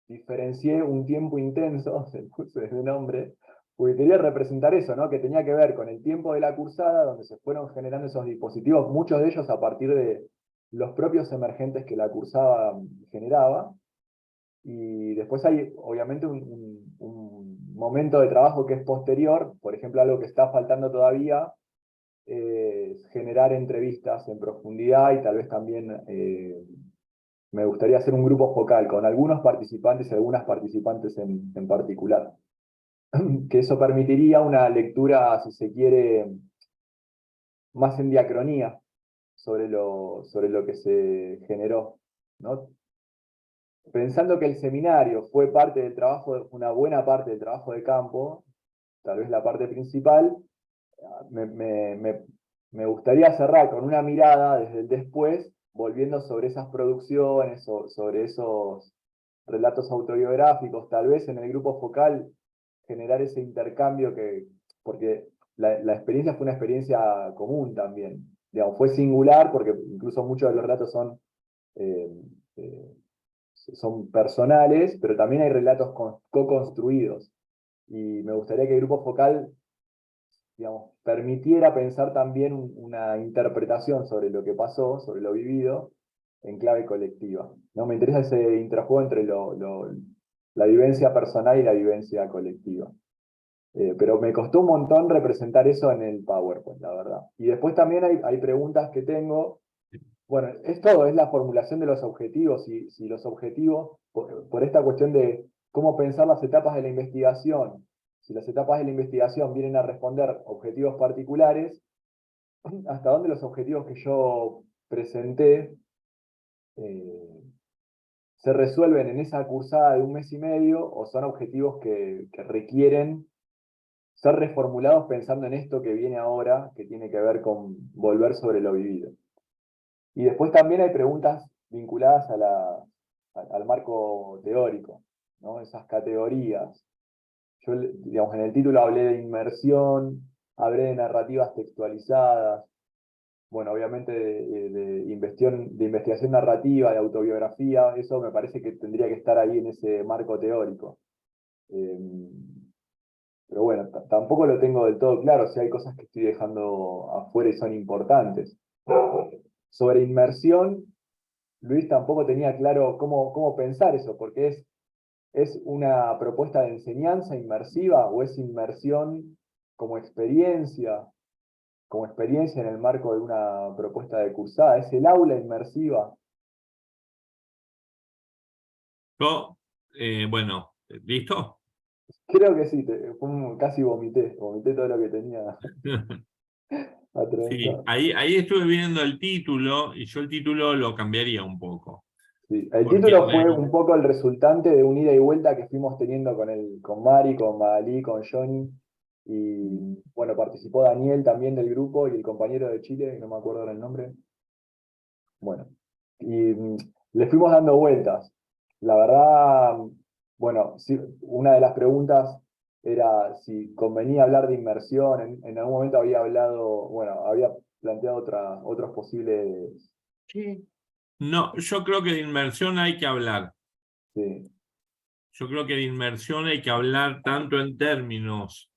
diferencié un tiempo intenso, se puso ese nombre, porque quería representar eso, ¿no? Que tenía que ver con el tiempo de la cursada, donde se fueron generando esos dispositivos, muchos de ellos a partir de los propios emergentes que la cursada generaba. Y después hay, obviamente, un momento de trabajo que es posterior, por ejemplo, algo que está faltando todavía, es generar entrevistas en profundidad y tal vez también me gustaría hacer un grupo focal con algunos participantes y algunas participantes en particular. que eso permitiría una lectura, si se quiere, más en diacronía sobre lo que se generó, ¿no? Pensando que el seminario fue parte del trabajo, una buena parte del trabajo de campo, tal vez la parte principal, me gustaría cerrar con una mirada desde el después, volviendo sobre esas producciones, sobre esos relatos autobiográficos, tal vez en el grupo focal generar ese intercambio porque la experiencia fue una experiencia común también. Digamos, fue singular porque incluso muchos de los relatos eh, eh, son personales, pero también hay relatos co-construidos. Y me gustaría que el grupo focal, digamos, permitiera pensar también una interpretación sobre lo que pasó, sobre lo vivido, en clave colectiva. ¿No? Me interesa ese intrajuego entre la vivencia personal y la vivencia colectiva. Pero me costó un montón representar eso en el PowerPoint, la verdad. Y después también hay preguntas que tengo. Bueno, es todo, es la formulación de los objetivos, si los objetivos, por esta cuestión de cómo pensar las etapas de la investigación, si las etapas de la investigación vienen a responder objetivos particulares, hasta dónde los objetivos que yo presenté se resuelven en esa cursada de 1 mes y medio, o son objetivos que requieren ser reformulados pensando en esto que viene ahora, que tiene que ver con volver sobre lo vivido. Y después también hay preguntas vinculadas al marco teórico, ¿no? Esas categorías. Yo, digamos, en el título hablé de inmersión, hablé de narrativas textualizadas, bueno, obviamente de investigación narrativa, de autobiografía, eso me parece que tendría que estar ahí en ese marco teórico. Pero bueno, tampoco lo tengo del todo claro, si hay cosas que estoy dejando afuera y son importantes. Sobre inmersión, Luis tampoco tenía claro cómo pensar eso, porque ¿es una propuesta de enseñanza inmersiva o es inmersión como experiencia en el marco de una propuesta de cursada? ¿Es el aula inmersiva? Yo, bueno, ¿listo? Creo que sí, casi vomité todo lo que tenía Sí, atravesado. ahí estuve viendo el título y yo el título lo cambiaría un poco. Sí, el Porque título fue un poco el resultante de un ida y vuelta que fuimos teniendo con Mari, con Magalí, con Johnny, y bueno, participó Daniel también del grupo y el compañero de Chile, que no me acuerdo ahora el nombre. Bueno, y le fuimos dando vueltas. La verdad, bueno, sí, una de las preguntas era si convenía hablar de inmersión. En algún momento había hablado, bueno, había planteado otros posibles. Sí. no, yo creo que de inmersión hay que hablar. Sí, Yo creo que de inmersión hay que hablar tanto en términos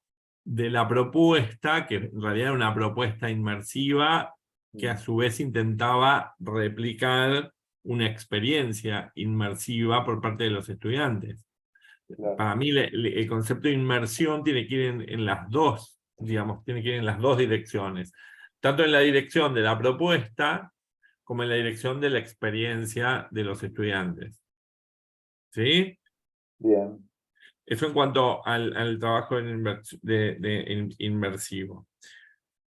de la propuesta, que en realidad era una propuesta inmersiva, que a su vez intentaba replicar una experiencia inmersiva por parte de los estudiantes. claro. Para mí el concepto de inmersión tiene que ir en las dos, digamos, tiene que ir en las dos direcciones, tanto en la dirección de la propuesta como en la dirección de la experiencia de los estudiantes. ¿Sí? Bien. Eso en cuanto al trabajo inmersivo.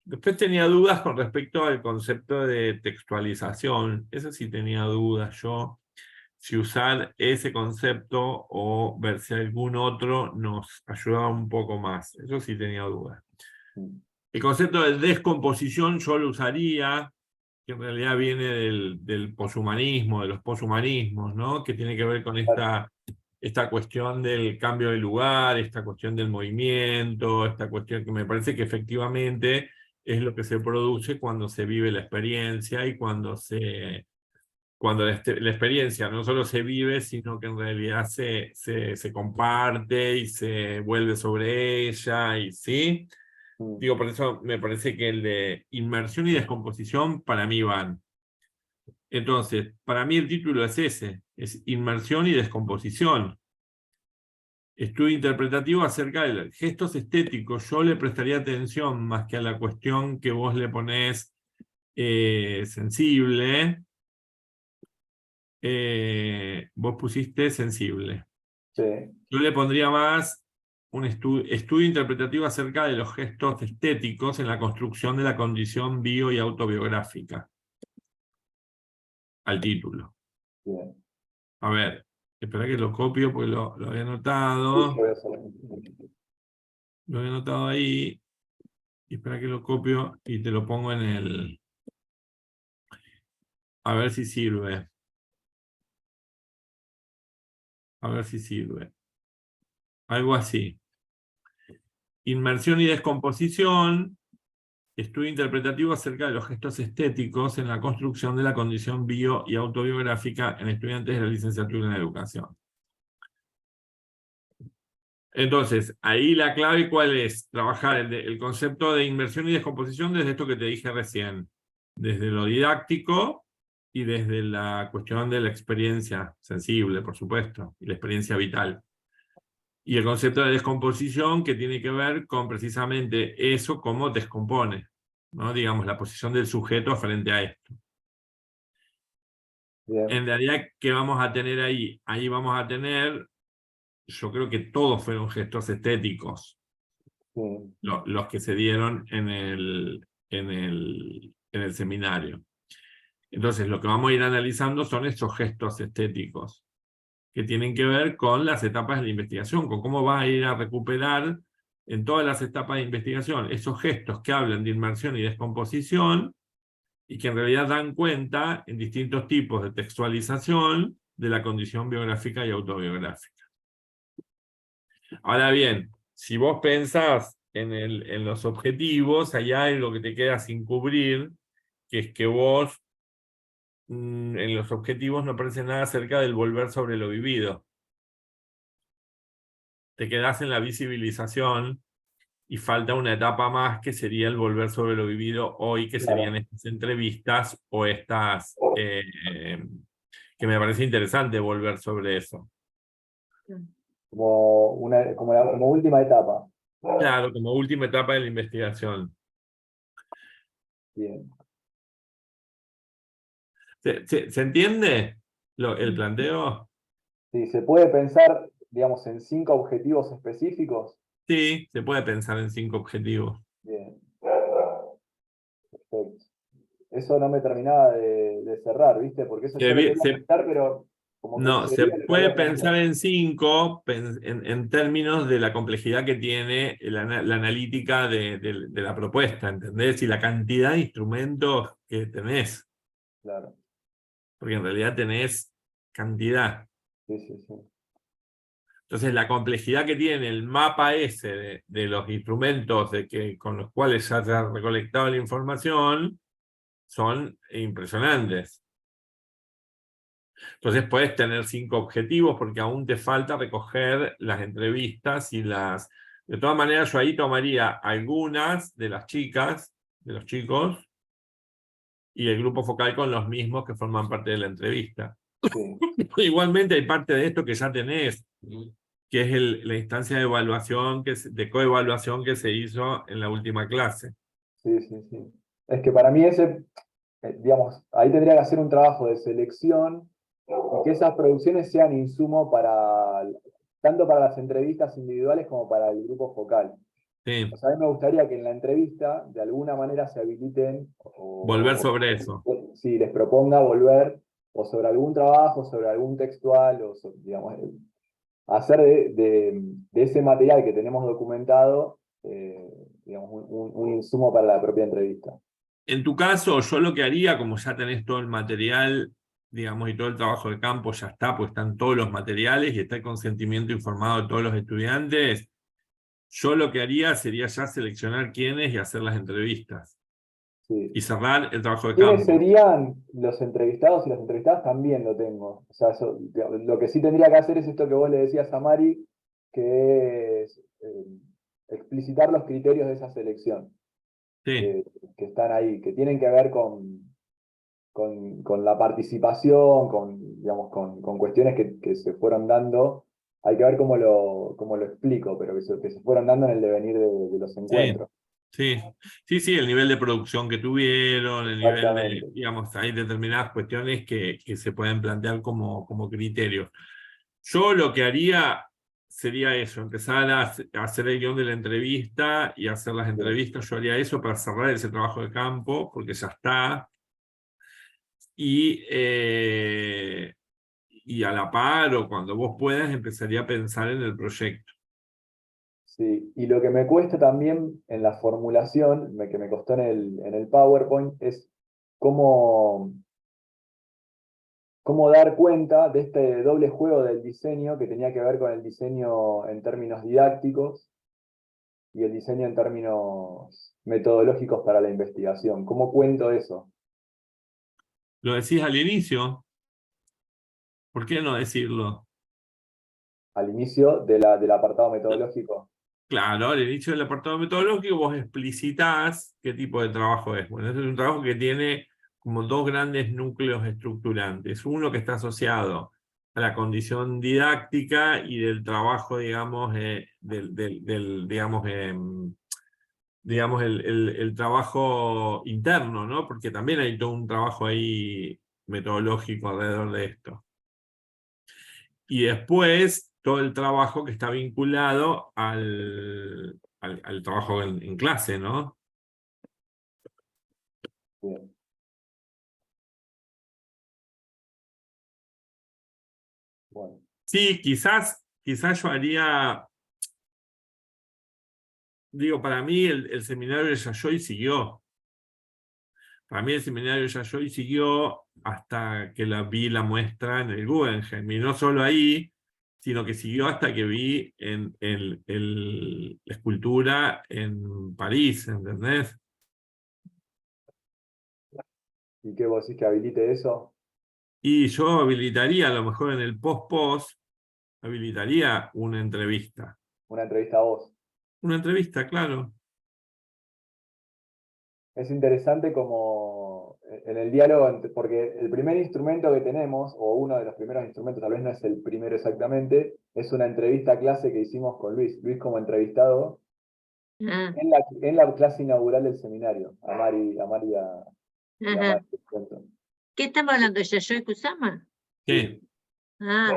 Después tenía dudas con respecto al concepto de textualización. Eso sí tenía dudas yo, si usar ese concepto o ver si algún otro nos ayudaba un poco más. Eso sí tenía dudas. El concepto de descomposición yo lo usaría, que en realidad viene del poshumanismo, de los poshumanismos, ¿no? Que tiene que ver con esta cuestión del cambio de lugar, esta cuestión del movimiento, esta cuestión que me parece que efectivamente es lo que se produce cuando se vive la experiencia y cuando la experiencia no solo se vive, sino que en realidad se comparte y se vuelve sobre ella, y ¿sí? Digo, por eso me parece que el de inmersión y descomposición para mí van. Entonces, para mí el título es ese, es inmersión y descomposición. Estudio interpretativo acerca de los gestos estéticos. Yo le prestaría atención más que a la cuestión que vos le ponés sensible. Vos pusiste sensible. Sí, Yo le pondría más un estudio interpretativo acerca de los gestos estéticos en la construcción de la condición bio y autobiográfica. Al título. Bien. A ver, espera que lo copio porque lo había Sí, anotado. yo voy a hacer- Lo había anotado ahí. Y espera que lo copio y te lo pongo en el... A ver si sirve. A ver si sirve. Algo así. Inmersión y descomposición. Estudio interpretativo acerca de los gestos estéticos en la construcción de la condición bio y autobiográfica en estudiantes de la licenciatura en educación. Entonces, ahí la clave, ¿cuál es? Trabajar el concepto de inmersión y descomposición desde esto que te dije recién. Desde lo didáctico y desde la cuestión de la experiencia sensible, por supuesto, y la experiencia vital. Y el concepto de descomposición que tiene que ver con precisamente eso, cómo descompone, ¿no? Digamos, la posición del sujeto frente a esto. Bien. En realidad, ¿qué vamos a tener ahí? Ahí vamos a tener, yo creo que todos fueron gestos estéticos, Sí. los que se dieron en el seminario. Entonces, lo que vamos a ir analizando son estos gestos estéticos, que tienen que ver con las etapas de la investigación, con cómo va a ir a recuperar en todas las etapas de investigación esos gestos que hablan de inmersión y descomposición, y que en realidad dan cuenta en distintos tipos de textualización de la condición biográfica y autobiográfica. Ahora bien, si vos pensás en los objetivos, hay algo que te queda sin cubrir, que es que vos en los objetivos no aparece nada acerca del volver sobre lo vivido. Te quedás en la visibilización y falta una etapa más que sería el volver sobre lo vivido hoy, que Claro. serían estas entrevistas o estas, que me parece interesante volver sobre eso. Como última etapa. Claro, como última etapa de la investigación. Bien. ¿Se entiende el planteo? Sí, se puede pensar, digamos, en 5 objetivos específicos. Sí, se puede pensar en 5 objetivos. Bien. Perfecto. Eso no me terminaba de cerrar, ¿viste? Porque eso yo lo quería pensar, pero como que No, se excedía lo que puede había pensar pensado. en 5 en términos de la complejidad que tiene la analítica de la propuesta, ¿entendés? Y la cantidad de instrumentos que tenés. Claro. Porque en realidad tenés cantidad. Sí, sí, sí. Entonces la complejidad que tiene el mapa ese de los instrumentos con los cuales ya se ha recolectado la información son impresionantes. Entonces puedes tener 5 objetivos porque aún te falta recoger las entrevistas y las... De todas maneras, yo ahí tomaría algunas de las chicas, de los chicos, y el grupo focal con los mismos que forman parte de la entrevista. Sí, Igualmente hay parte de esto que ya tenés, que es la instancia de evaluación, de coevaluación que se hizo en la última clase. sí, sí, sí. Es que para mí digamos, ahí tendría que hacer un trabajo de selección y que esas producciones sean insumo tanto para las entrevistas individuales como para el grupo focal. Sí, O sea, a mí me gustaría que en la entrevista de alguna manera se habiliten volver sobre eso. si les proponga volver o sobre algún trabajo, sobre algún textual, digamos, hacer de ese material que tenemos documentado, digamos, un insumo para la propia entrevista. En tu caso, yo lo que haría, como ya tenés todo el material, digamos, y todo el trabajo de campo ya está, pues están todos los materiales y está el consentimiento informado de todos los estudiantes, yo lo que haría sería ya seleccionar quiénes y hacer las entrevistas. Sí. Y cerrar el trabajo de ¿Quiénes campo. serían los entrevistados y las entrevistadas? También lo tengo. O sea, lo que sí tendría que hacer es esto que vos le decías a Mari, que es explicitar los criterios de esa selección. Sí, Que están ahí, que tienen que ver con la participación, digamos, con cuestiones que se fueron dando. Hay que ver cómo lo explico, pero que se fueron dando en el devenir de los sí, encuentros. sí, el nivel de producción que tuvieron, el nivel de, Exactamente. digamos, hay determinadas cuestiones que se pueden plantear como criterios. Yo lo que haría sería eso, empezar a hacer el guión de la entrevista y hacer las entrevistas. Yo haría eso para cerrar ese trabajo de campo, porque ya está. Y a la par, o cuando vos puedas, empezaría a pensar en el proyecto. Sí, y lo que me cuesta también en la formulación, que me costó en el PowerPoint, es cómo dar cuenta de este doble juego del diseño que tenía que ver con el diseño en términos didácticos y el diseño en términos metodológicos para la investigación. ¿Cómo cuento eso? ¿Lo decís al inicio? ¿Por qué no decirlo? Al inicio del apartado metodológico. Claro, al inicio del apartado metodológico vos explicitas qué tipo de trabajo es. Bueno, este es un trabajo que tiene como dos grandes núcleos estructurantes. Uno que está asociado a la condición didáctica y del trabajo, digamos, digamos el trabajo interno, ¿no? Porque también hay todo un trabajo ahí metodológico alrededor de esto. Y después todo el trabajo que está vinculado al trabajo en clase, ¿no? Bien. Bueno, Sí, quizás yo haría, digo, para mí el seminario de Yayoi siguió. Para mí el seminario de Yayoi siguió hasta que vi la muestra en el Guggenheim. Y no solo ahí, sino que siguió hasta que vi la escultura en París, ¿entendés? ¿y qué vos decís que habilite eso? Y yo habilitaría, a lo mejor en el post-post, habilitaría una entrevista. Una entrevista a vos. Una entrevista, claro. Es interesante como en el diálogo, porque el primer instrumento que tenemos, o uno de los primeros instrumentos, tal vez no es el primero exactamente, es una entrevista a clase que hicimos con Luis. Luis como entrevistado Ah, en la clase inaugural del seminario, a Mari y a ajá. Mari. Cuento. ¿Qué estamos hablando? ¿Yayoi Kusama? ¿Qué? Ah,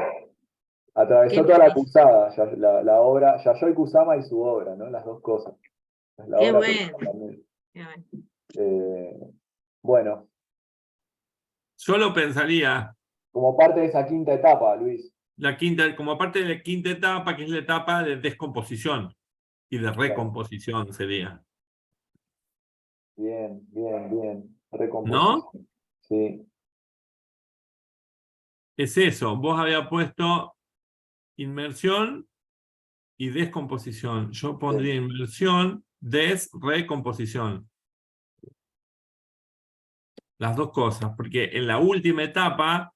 Atravesó qué toda la buenísimo. cursada, la obra, Yayoi Kusama y su obra, ¿no? Las dos cosas. La Qué obra bueno. también. Qué bueno. Bueno, Yo lo pensaría, como parte de esa quinta etapa, Luis. como parte de la quinta etapa, que es la etapa de descomposición y de recomposición sería. Bien, bien, bien. ¿No? Recomposición. Sí, Es eso, vos habías puesto inmersión y descomposición. Yo pondría sí. inmersión, recomposición. Las dos cosas, porque en la última etapa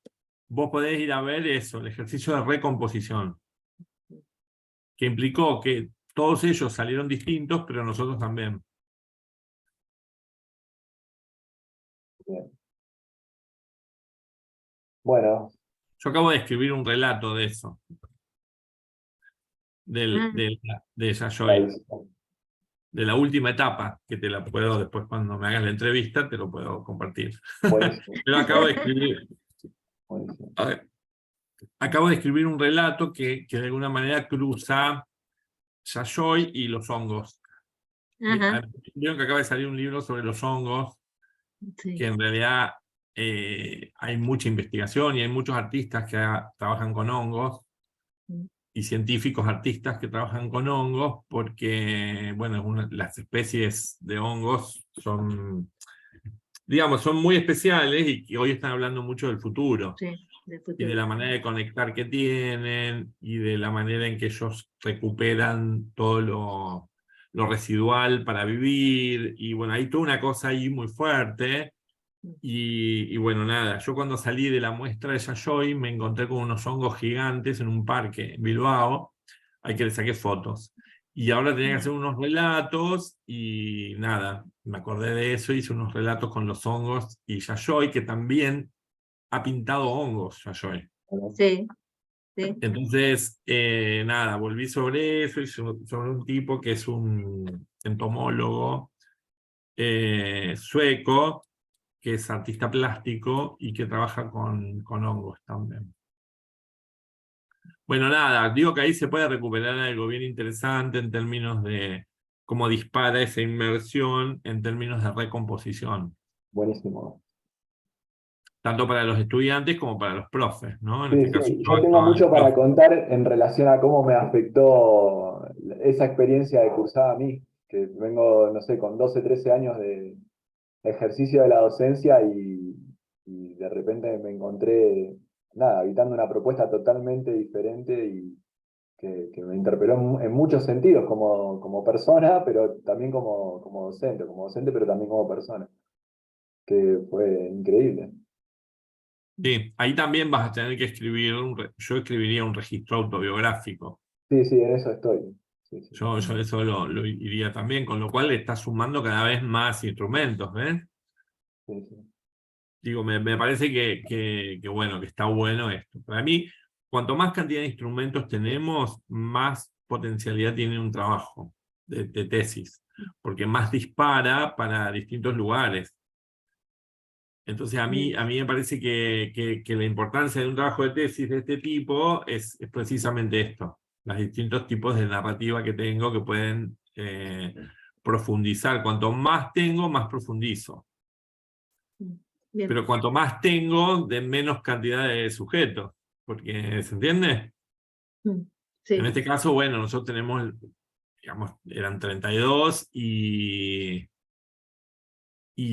vos podés ir a ver eso, el ejercicio de recomposición, que implicó que todos ellos salieron distintos, pero nosotros también. Bien. Bueno, Yo acabo de escribir un relato de eso, Ah, de la Yayoi, edición. de la última etapa, que te la puedo después cuando me hagas la entrevista, te lo puedo compartir. Buenísimo. Pero acabo de escribir, Buenísimo. a ver, acabo de escribir un relato que de alguna manera cruza Yayoi y los hongos. ajá. Vieron que acaba de salir un libro sobre los hongos, Sí. que en realidad hay mucha investigación y hay muchos artistas que trabajan con hongos y científicos artistas que trabajan con hongos porque, bueno, las especies de hongos son, digamos, son muy especiales y que hoy están hablando mucho del futuro Sí, de y de futuro. la manera de conectar que tienen y de la manera en que ellos recuperan todo lo residual para vivir. Y bueno, hay toda una cosa ahí muy fuerte. Y bueno, nada, yo cuando salí de la muestra de Yayoi me encontré con unos hongos gigantes en un parque en Bilbao, al que le saqué fotos. Y ahora tenía que hacer unos relatos y nada, me acordé de eso, hice unos relatos con los hongos y Yayoi, que también ha pintado hongos, Yayoi. Sí, sí. Entonces, nada, volví sobre eso y sobre un tipo que es un entomólogo sueco, que es artista plástico y que trabaja con hongos también. Bueno, nada, digo que ahí se puede recuperar algo bien interesante en términos de cómo dispara esa inmersión en términos de recomposición, Buenísimo. tanto para los estudiantes como para los profes, ¿no? En Sí, este caso sí, yo yo tengo actuaba de mucho para profe. contar en relación a cómo me afectó esa experiencia de cursada a mí, que vengo, no sé, con 12, 13 años de ejercicio de la docencia y de repente me encontré, nada, habitando una propuesta totalmente diferente y que me interpeló en muchos sentidos, como persona, pero también como docente, pero también como persona, que fue increíble. Sí, ahí también vas a tener que escribir, yo escribiría un registro autobiográfico. Sí, sí, en eso estoy. Sí, sí, Yo eso lo iría también, con lo cual le está sumando cada vez más instrumentos, ¿ves? sí, sí. Digo, me parece bueno, que está bueno esto. Para mí, cuanto más cantidad de instrumentos tenemos, más potencialidad tiene un trabajo de tesis, porque más dispara para distintos lugares. Entonces, a mí me parece que la importancia de un trabajo de tesis de este tipo es precisamente esto, los distintos tipos de narrativa que tengo que pueden profundizar. Cuanto más tengo, más profundizo. Bien. Pero cuanto más tengo, de menos cantidad de sujetos. Porque, ¿se entiende? Sí, En este caso, bueno, nosotros tenemos, digamos, eran 32 y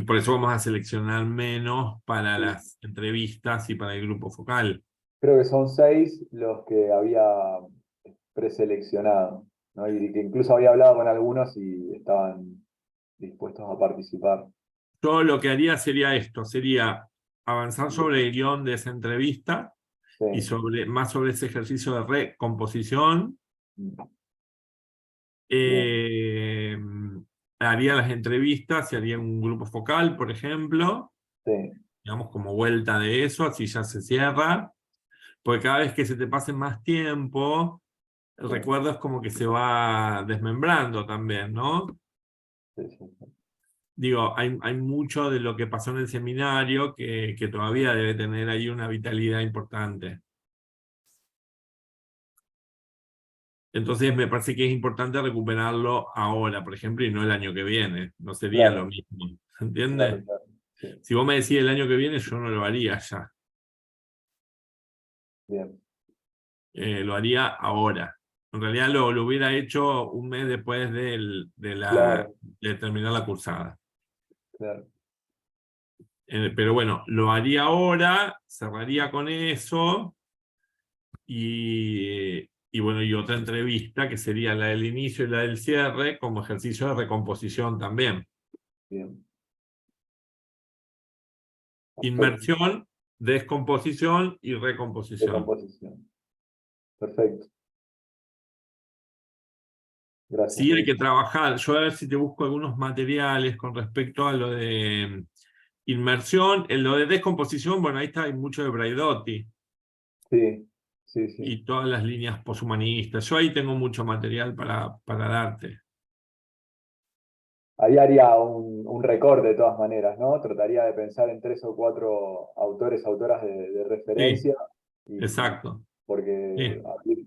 por eso vamos a seleccionar menos para Sí. las entrevistas y para el grupo focal. Creo que son 6 los que había preseleccionado, ¿no? Y que incluso había hablado con algunos y estaban dispuestos a participar. Yo lo que haría sería esto, sería avanzar sobre el guión de esa entrevista y Sí. más sobre ese ejercicio de recomposición. Bien, Eh, haría las entrevistas y haría un grupo focal, por ejemplo, sí, digamos como vuelta de eso, así ya se cierra, porque cada vez que se te pase más tiempo, el sí, recuerdo es como que se va desmembrando también, ¿no? sí, sí. Digo, hay mucho de lo que pasó en el seminario que todavía debe tener ahí una vitalidad importante. Entonces me parece que es importante recuperarlo ahora, por ejemplo, y no el año que viene. No sería lo Claro, mismo. claro, ¿Entiendes? claro. Sí, Si vos me decís el año que viene, yo no lo haría ya. bien, Lo haría ahora. En realidad lo hubiera hecho un mes después claro, de terminar la cursada. claro. Pero bueno, lo haría ahora, cerraría con eso y bueno, y otra entrevista que sería la del inicio y la del cierre como ejercicio de recomposición también. Bien, perfecto. Inmersión, descomposición y De recomposición. composición. Perfecto. Gracias, Sí, hay Luis. que trabajar. Yo a ver si te busco algunos materiales con respecto a lo de inmersión. En lo de descomposición, bueno, ahí está, hay mucho de Braidotti Sí, sí, sí. y todas las líneas poshumanistas. Yo ahí tengo mucho material para darte. Ahí haría un recorte de todas maneras, ¿no? Trataría de pensar en 3 o 4 autores, autoras de Sí, referencia, y exacto. porque Sí.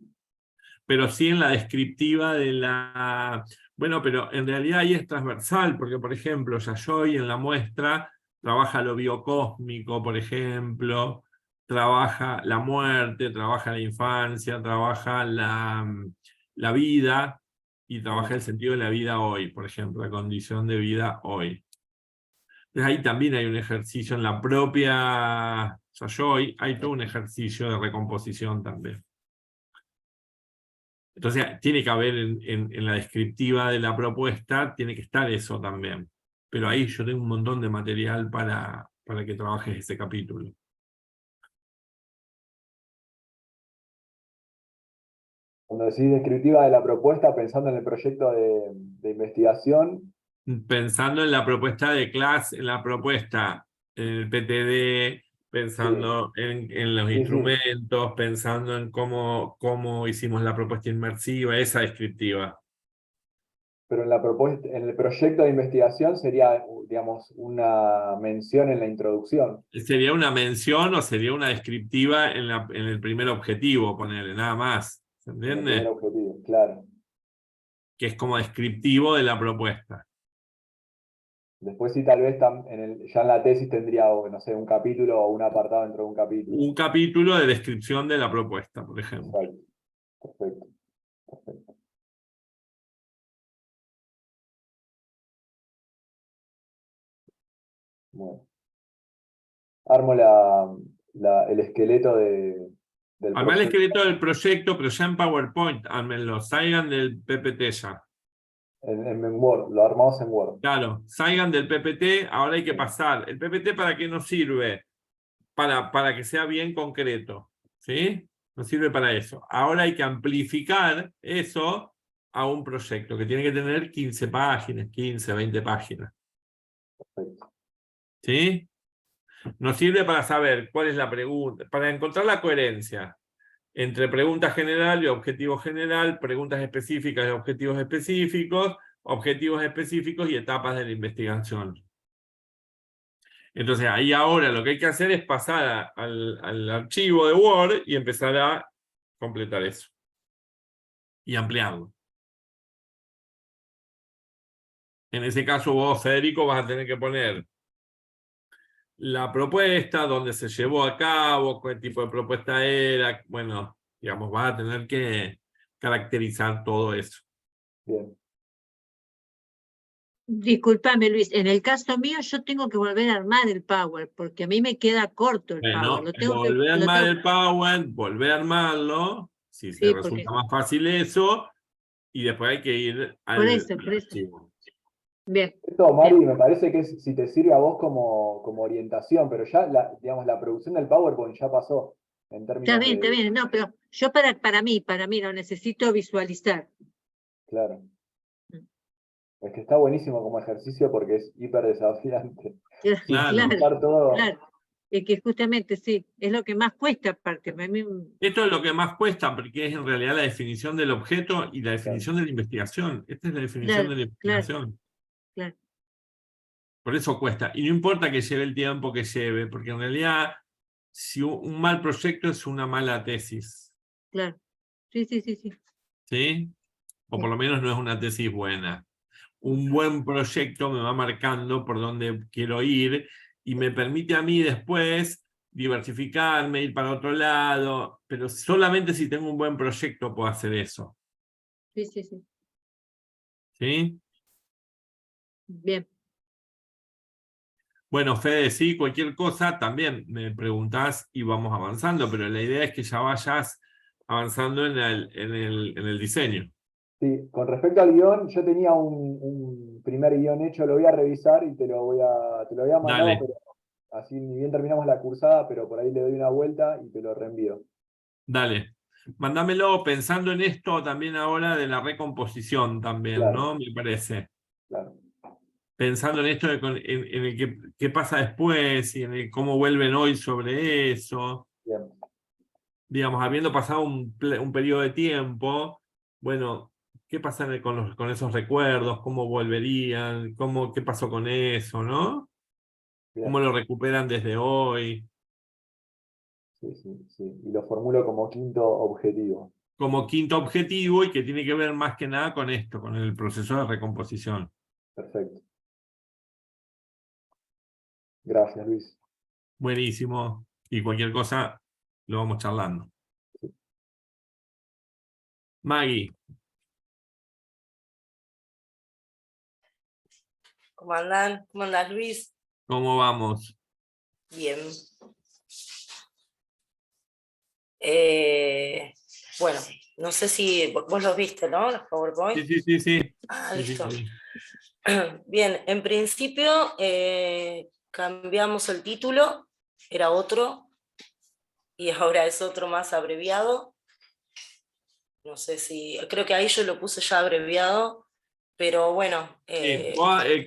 Pero sí en la descriptiva de la... Bueno, pero en realidad ahí es transversal, porque por ejemplo, Yayoi en la muestra trabaja lo biocósmico, por ejemplo, trabaja la muerte, trabaja la infancia, trabaja la vida y trabaja el sentido de la vida hoy, por ejemplo, la condición de vida hoy. Entonces ahí también hay un ejercicio en la propia Yayoi, hay todo un ejercicio de recomposición también. Entonces, tiene que haber en la descriptiva de la propuesta, tiene que estar eso también. Pero ahí yo tengo un montón de material para que trabajes ese capítulo. cuando decís descriptiva de la propuesta, pensando en el proyecto de investigación, Pensando en la propuesta de clase, en la propuesta, en el PTD, sí, pensando en los sí, sí, instrumentos, pensando en cómo hicimos la propuesta inmersiva, esa descriptiva. Pero en la propuesta, en el proyecto de investigación sería, digamos, una mención en la introducción. Sería una mención o sería una descriptiva en el primer objetivo, ponerle, nada más. ¿Se En el primer entiende? objetivo, claro. Que es como descriptivo de la propuesta. Después sí, tal vez ya en la tesis tendría, no sé, un capítulo o un apartado dentro de un capítulo. Un capítulo de descripción de la propuesta, por ejemplo. Exacto. Perfecto. Perfecto. Bueno. Armo el esqueleto del Armar el proyecto esqueleto del proyecto, pero ya en PowerPoint, ármenlo, salgan del PPT ya. en Word, lo armamos en Word. Claro, salgan del PPT, ahora hay que pasar. ¿El PPT para qué nos sirve? Para que sea bien concreto, ¿sí? Nos sirve para eso. Ahora hay que amplificar eso a un proyecto que tiene que tener 15 páginas, 15, 20 páginas. Perfecto. ¿Sí? Nos sirve para saber cuál es la pregunta, para encontrar la coherencia entre pregunta general y objetivo general, preguntas específicas y objetivos específicos y etapas de la investigación. Entonces, ahí ahora lo que hay que hacer es pasar al archivo de Word y empezar a completar eso. Y ampliarlo. En ese caso, vos, Federico, vas a tener que poner la propuesta, dónde se llevó a cabo, qué tipo de propuesta era. Bueno, digamos, vas a tener que caracterizar todo eso. Bien. Discúlpame, Luis, en el caso mío yo tengo que volver a armar el Power, porque a mí me queda corto el Power. Bueno, volver a armar el Power, volver a armarlo, si te Sí, resulta porque más fácil eso, y después hay que ir por al eso. archivo. Bien, Esto, Mari, bien. me parece que si te sirve a vos como orientación, pero ya digamos, la producción del PowerPoint ya pasó en términos Está de. bien, no, pero yo para mí lo necesito visualizar. Claro. Es que está buenísimo como ejercicio porque es hiper desafiante. Claro. Sintetizar todo. Claro. Es que justamente sí, es lo que más cuesta, aparte. A mí, Esto es lo que más cuesta, porque es en realidad la definición del objeto y la definición de la investigación. Esta es la definición de la claro. investigación. Por eso cuesta. Y no importa que lleve el tiempo que lleve, porque en realidad, si un mal proyecto es una mala tesis. Claro. Sí. ¿Sí? O por lo menos no es una tesis buena. Un buen proyecto me va marcando por dónde quiero ir y me permite a mí después diversificarme, ir para otro lado, pero solamente si tengo un buen proyecto puedo hacer eso. Sí. ¿Sí? Bien. Bueno, Fede, sí, cualquier cosa también me preguntás y vamos avanzando, pero la idea es que ya vayas avanzando en el diseño. Sí, con respecto al guión, yo tenía un primer guión hecho, lo voy a revisar y te lo había mandado, Dale, pero así ni bien terminamos la cursada, pero por ahí le doy una vuelta y te lo reenvío. dale. Mándamelo pensando en esto también ahora de la recomposición también, Claro, ¿no? Me parece. claro. Pensando en esto en el qué pasa después y en el cómo vuelven hoy sobre eso. Bien. Digamos, habiendo pasado un periodo de tiempo, bueno, ¿qué pasa con esos recuerdos? ¿Cómo volverían? ¿Qué pasó con eso, no? ¿Cómo Bien. lo recuperan desde hoy? Sí. Y lo formulo como quinto objetivo. Como quinto objetivo y que tiene que ver más que nada con esto, con el proceso de recomposición. Perfecto. Gracias, Luis. Buenísimo. Y cualquier cosa lo vamos charlando. Maggie, ¿Cómo andan? ¿Cómo andás, Luis? ¿cómo vamos? Bien. Bueno, no sé si vos los viste, ¿no? Los PowerPoint. Sí. Ah, Sí, listo. sí. Bien, en principio cambiamos el título, era otro, y ahora es otro más abreviado. No sé si, creo que ahí yo lo puse ya abreviado, pero bueno. El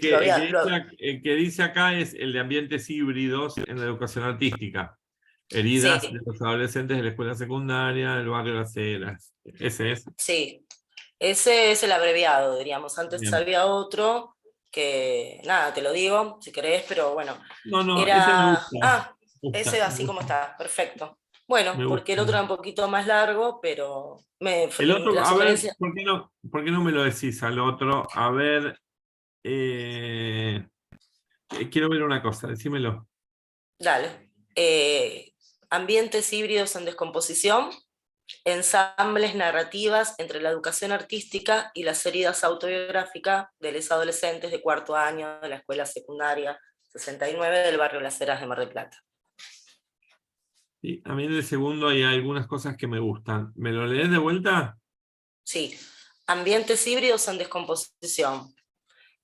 que dice acá es el de ambientes híbridos en la educación artística. Heridas Sí, de los adolescentes de la escuela secundaria, del barrio Las Heras. Ese es. sí. Ese es el abreviado, diríamos. Antes Bien. había otro que, nada, te lo digo si querés, pero bueno. No, ese me Era. gusta. Ah, Me ese gusta, así como está, perfecto. Bueno, me porque el gusta. otro era un poquito más largo, pero El otro, la a ver, sugerencia. por qué no me lo decís al otro? A ver, quiero ver una cosa, decímelo. Dale. Ambientes híbridos en descomposición, ensambles narrativas entre la educación artística y las heridas autobiográficas de los adolescentes de cuarto año de la escuela secundaria 69 del barrio Las Heras de Mar del Plata. Sí, a mí en el segundo hay algunas cosas que me gustan. ¿Me lo lees de vuelta? Sí, ambientes híbridos en descomposición,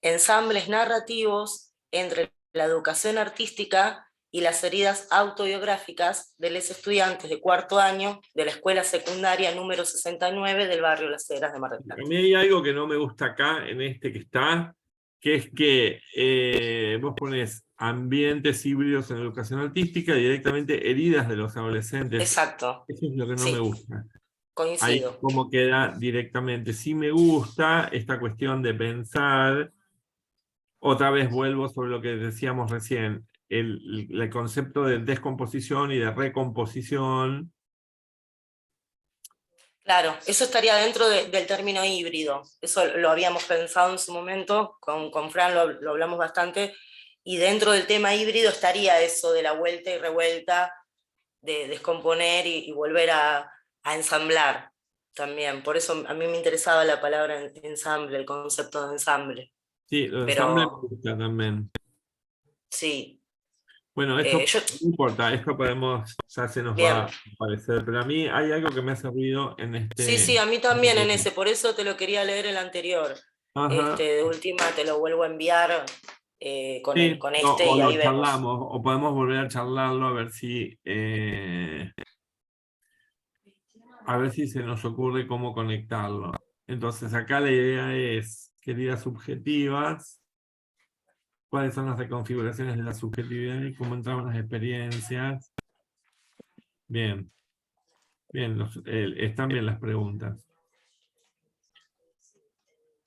ensambles narrativos entre la educación artística y las heridas autobiográficas de los estudiantes de cuarto año de la escuela secundaria número 69 del barrio Las Heras de Mar del A Plata. mí hay algo que no me gusta acá, en este que está, que es que vos pones ambientes híbridos en educación artística y directamente heridas de los adolescentes. Exacto, Eso es lo que no me sí, gusta. Ahí coincido. como queda directamente. Sí me gusta esta cuestión de pensar, otra vez vuelvo sobre lo que decíamos recién, el concepto de descomposición y de recomposición. Claro, eso estaría dentro del término híbrido. Eso lo habíamos pensado en su momento, con Fran lo hablamos bastante, y dentro del tema híbrido estaría eso de la vuelta y revuelta, de descomponer y volver a ensamblar también. Por eso a mí me interesaba la palabra ensamble, el concepto de ensamble. Sí, los ensambles me Pero gusta también. sí, Bueno, esto yo, no importa, esto podemos, ya se nos va bien. a aparecer, pero a mí hay algo que me ha servido en Sí, este. sí, a mí también en ese, por eso te lo quería leer el anterior. Ajá, De última te lo vuelvo a enviar sí, con no, este o y lo ahí vemos. charlamos, o podemos volver a charlarlo a ver si se nos ocurre cómo conectarlo. Entonces, acá la idea es, queridas subjetivas, cuáles son las reconfiguraciones de la subjetividad y cómo entraban las experiencias. Bien, bien, están bien las preguntas.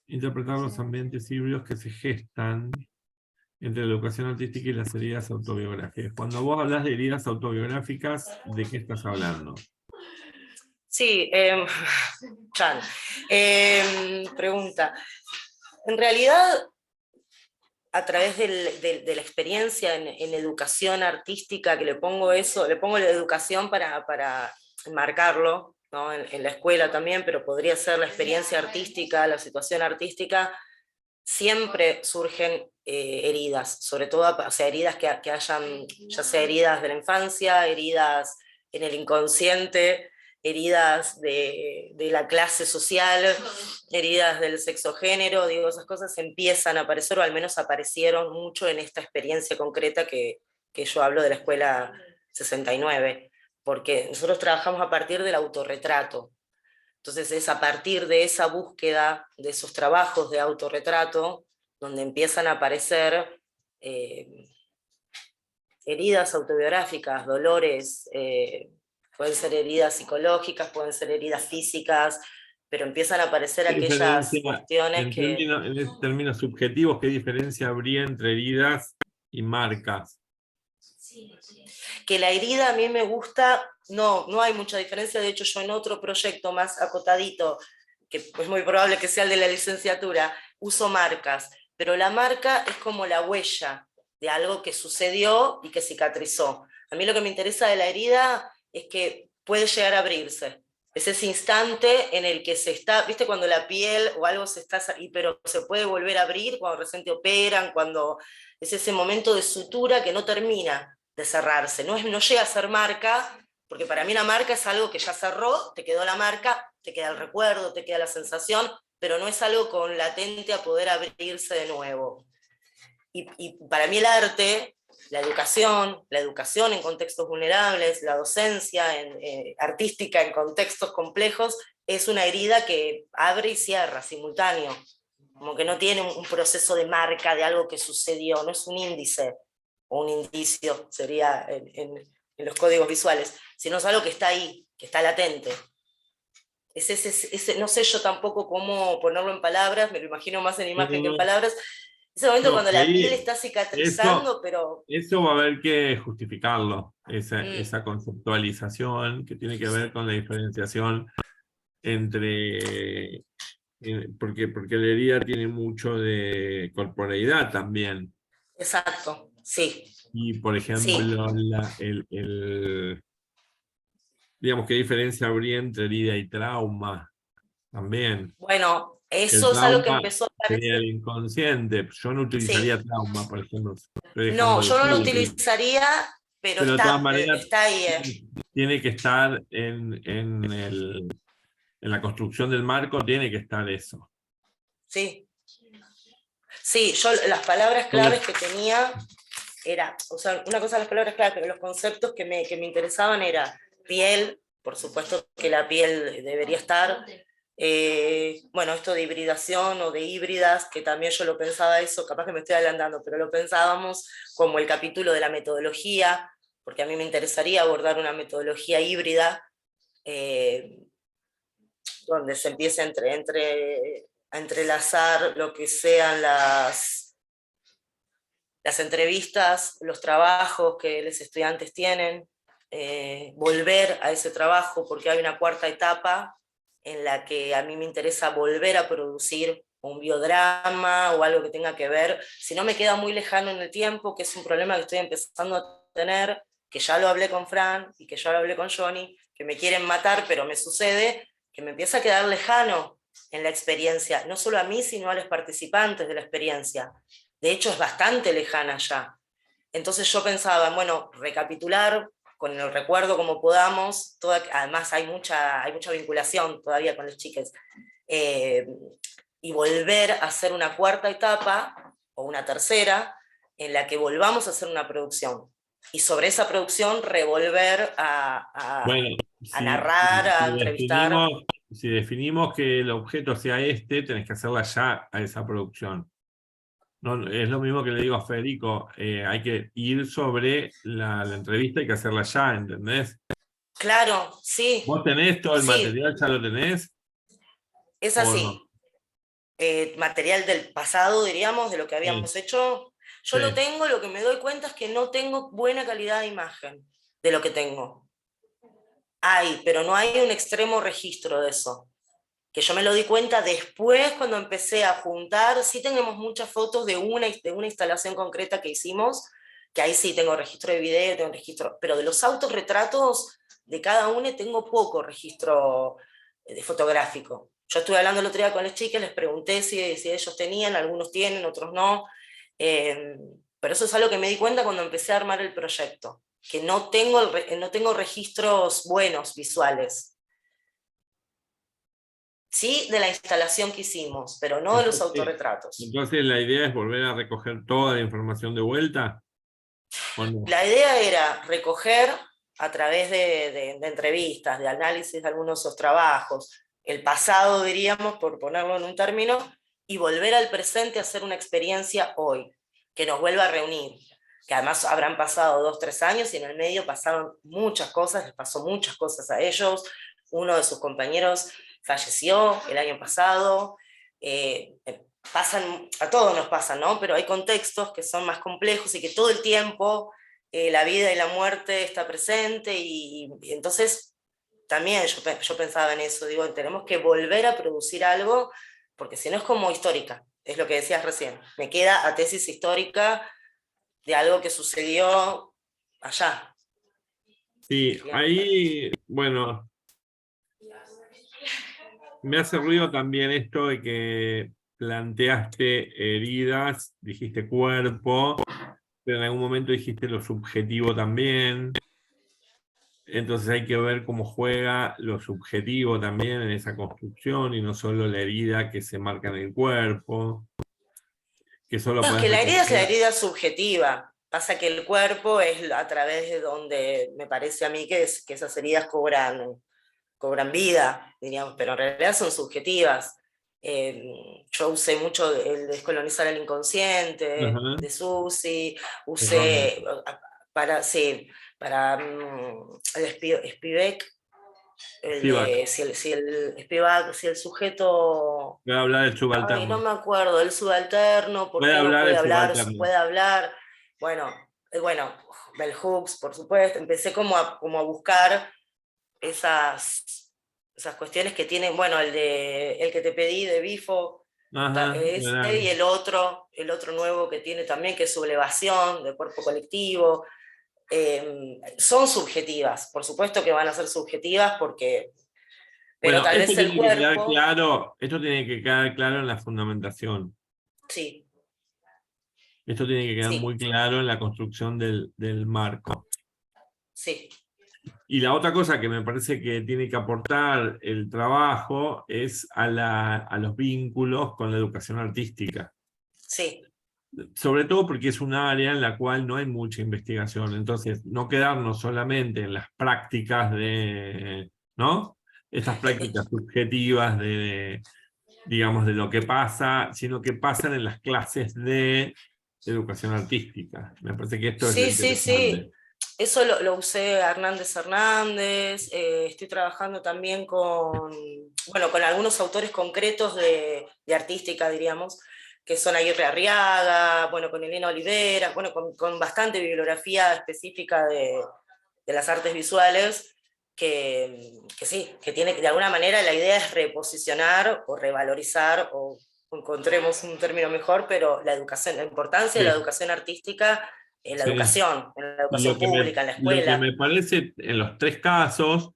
Interpretar los ambientes híbridos que se gestan entre la educación artística y las heridas autobiográficas. Cuando vos hablas de heridas autobiográficas, ¿de qué estás hablando? Sí, Chan. Pregunta. En realidad, a través de la experiencia en educación artística, que le pongo eso, le pongo la educación para enmarcarlo, ¿no? En la escuela también, pero podría ser la experiencia artística, la situación artística, siempre surgen heridas, sobre todo, o sea, heridas que hayan, ya sea heridas de la infancia, heridas en el inconsciente, heridas de la clase social, heridas del sexo género, digo, esas cosas empiezan a aparecer, o al menos aparecieron mucho en esta experiencia concreta que yo hablo de la escuela 69, porque nosotros trabajamos a partir del autorretrato. Entonces es a partir de esa búsqueda, de esos trabajos de autorretrato, donde empiezan a aparecer heridas autobiográficas, dolores, pueden ser heridas psicológicas, pueden ser heridas físicas, pero empiezan a aparecer ¿Qué aquellas diferencia, cuestiones que... en términos subjetivos, qué diferencia habría entre heridas y marcas? Que la herida a mí me gusta, no hay mucha diferencia, de hecho yo en otro proyecto más acotadito, que es muy probable que sea el de la licenciatura, uso marcas, pero la marca es como la huella de algo que sucedió y que cicatrizó. A mí lo que me interesa de la herida es que puede llegar a abrirse. Es ese instante en el que se está, viste cuando la piel o algo se está, pero se puede volver a abrir cuando recién te operan, cuando es ese momento de sutura que no termina de cerrarse, no llega a ser marca, porque para mí una marca es algo que ya cerró, te quedó la marca, te queda el recuerdo, te queda la sensación, pero no es algo con latente a poder abrirse de nuevo. Y para mí el arte, la educación en contextos vulnerables, la docencia artística en contextos complejos, es una herida que abre y cierra simultáneo, como que no tiene un proceso de marca de algo que sucedió, no es un índice, o un indicio sería en los códigos visuales, sino es algo que está ahí, que está latente. no sé yo tampoco cómo ponerlo en palabras, me lo imagino más en imagen que en No, palabras, ese momento no, cuando la piel ahí está eso, cicatrizando, pero... eso va a haber que justificarlo, mm, esa conceptualización que tiene que ver con la diferenciación entre, porque la herida tiene mucho de corporeidad también. exacto, sí, Y por sí. ejemplo, digamos, ¿qué diferencia habría entre herida y trauma? También. Bueno, El eso es algo que trauma empezó a sería aparecer, el inconsciente. Yo no utilizaría sí. trauma, por ejemplo. Estoy No, dejando de yo no lo decirlo. utilizaría, pero Pero de todas está, maneras, está ahí. tiene que estar en la construcción del marco, tiene que estar eso. Sí. Sí, yo las palabras claves que tenía era, o sea, una cosa las palabras claves, pero los conceptos que me interesaban era piel, por supuesto que la piel debería estar, bueno, esto de hibridación o de híbridas, que también yo lo pensaba eso, capaz que me estoy adelantando, pero lo pensábamos como el capítulo de la metodología, porque a mí me interesaría abordar una metodología híbrida, eh, donde se empiece a entrelazar lo que sean las entrevistas, los trabajos que los estudiantes tienen, volver a ese trabajo, porque hay una cuarta etapa en la que a mí me interesa volver a producir un biodrama o algo que tenga que ver, si no me queda muy lejano en el tiempo, que es un problema que estoy empezando a tener, que ya lo hablé con Fran y que ya lo hablé con Johnny, que me quieren matar, pero me sucede que me empieza a quedar lejano en la experiencia, no solo a mí, sino a los participantes de la experiencia. De hecho, es bastante lejana ya. Entonces yo pensaba, bueno, recapitular con el recuerdo como podamos, además hay mucha vinculación todavía con los chiques, y volver a hacer una cuarta etapa o una tercera en la que volvamos a hacer una producción. Y sobre esa producción revolver Bueno, a narrar, a entrevistar. si definimos que el objeto sea este, tenés que hacerla ya a esa producción. No, es lo mismo que le digo a Federico, hay que ir sobre la entrevista, hay que hacerla ya, ¿entendés? Claro, sí, ¿Vos tenés todo el sí, material, ya lo tenés? es ¿O no? así. Material del pasado, diríamos, de lo que Sí, habíamos hecho. Yo lo sí. tengo, lo que me doy cuenta es que no tengo buena calidad de imagen de lo que tengo. Hay, pero no hay un extremo registro de eso. Que yo me lo di cuenta después cuando empecé a juntar, sí tenemos muchas fotos de una instalación concreta que hicimos, que ahí sí tengo registro de video, tengo registro, pero de los autorretratos de cada uno tengo poco registro fotográfico. Yo estuve hablando el otro día con las chicas, les pregunté si ellos tenían, algunos tienen, otros no, pero eso es algo que me di cuenta cuando empecé a armar el proyecto, que no tengo registros buenos visuales. Sí, de la instalación que hicimos, pero no de los Entonces, autorretratos. entonces la idea es volver a recoger toda la información de vuelta, ¿o no? La idea era recoger a través de entrevistas, de análisis de algunos de esos trabajos, el pasado, diríamos, por ponerlo en un término, y volver al presente a hacer una experiencia hoy, que nos vuelva a reunir. Que además habrán pasado 2, 3 años y en el medio pasaron muchas cosas, les pasó muchas cosas a ellos. Uno de sus compañeros falleció el año pasado. A todos nos pasan, ¿no? Pero hay contextos que son más complejos y que todo el tiempo la vida y la muerte está presente y entonces también yo pensaba en eso, digo, tenemos que volver a producir algo porque si no es como histórica, es lo que decías recién, me queda a tesis histórica de algo que sucedió allá. Sí, ahí, bueno, me hace ruido también esto de que planteaste heridas, dijiste cuerpo, pero en algún momento dijiste lo subjetivo también. Entonces hay que ver cómo juega lo subjetivo también en esa construcción y no solo la herida que se marca en el cuerpo, que solo No, es puedes que la herida es la recoger. herida subjetiva. Pasa que el cuerpo es a través de donde me parece a mí que esas heridas cobran vida, diríamos, pero en realidad son subjetivas. Yo usé mucho el descolonizar el inconsciente Ajá, de Susi, perdón. usé para el Spivak, Spivak. Si el sujeto... Voy a hablar del Ay, subalterno. no me acuerdo, el subalterno, ¿por Puede qué no hablar puede el hablar? subalterno. Puede hablar. Bueno, bell hooks, por supuesto. Empecé como a buscar esas cuestiones que tienen, bueno, el que te pedí de Bifo, Ajá, ese, y el otro nuevo que tiene también, que es sublevación de cuerpo colectivo. Son subjetivas, por supuesto que van a ser subjetivas porque... Pero bueno, tal esto vez el tiene que quedar cuerpo... claro, esto tiene que quedar claro en la fundamentación. Sí, Esto tiene que quedar sí, muy claro en la construcción del marco. sí. Y la otra cosa que me parece que tiene que aportar el trabajo es a los vínculos con la educación artística. Sí, Sobre todo porque es un área en la cual no hay mucha investigación. Entonces, no quedarnos solamente en las prácticas ¿no? Estas prácticas subjetivas digamos, de lo que pasa, sino que pasan en las clases de educación artística. Me parece que esto es lo sí, sí, interesante. sí. Eso lo usé a Hernández. Estoy trabajando también con algunos autores concretos de artística, diríamos, que son Aguirre Arriaga, bueno, con Elena Olivera, bueno, con bastante bibliografía específica de las artes visuales, que sí, que tiene, de alguna manera la idea es reposicionar o revalorizar, o encontremos un término mejor, pero la educación, la importancia de la Sí, educación artística en sí. la educación pública, en la Lo que escuela. me parece en los tres casos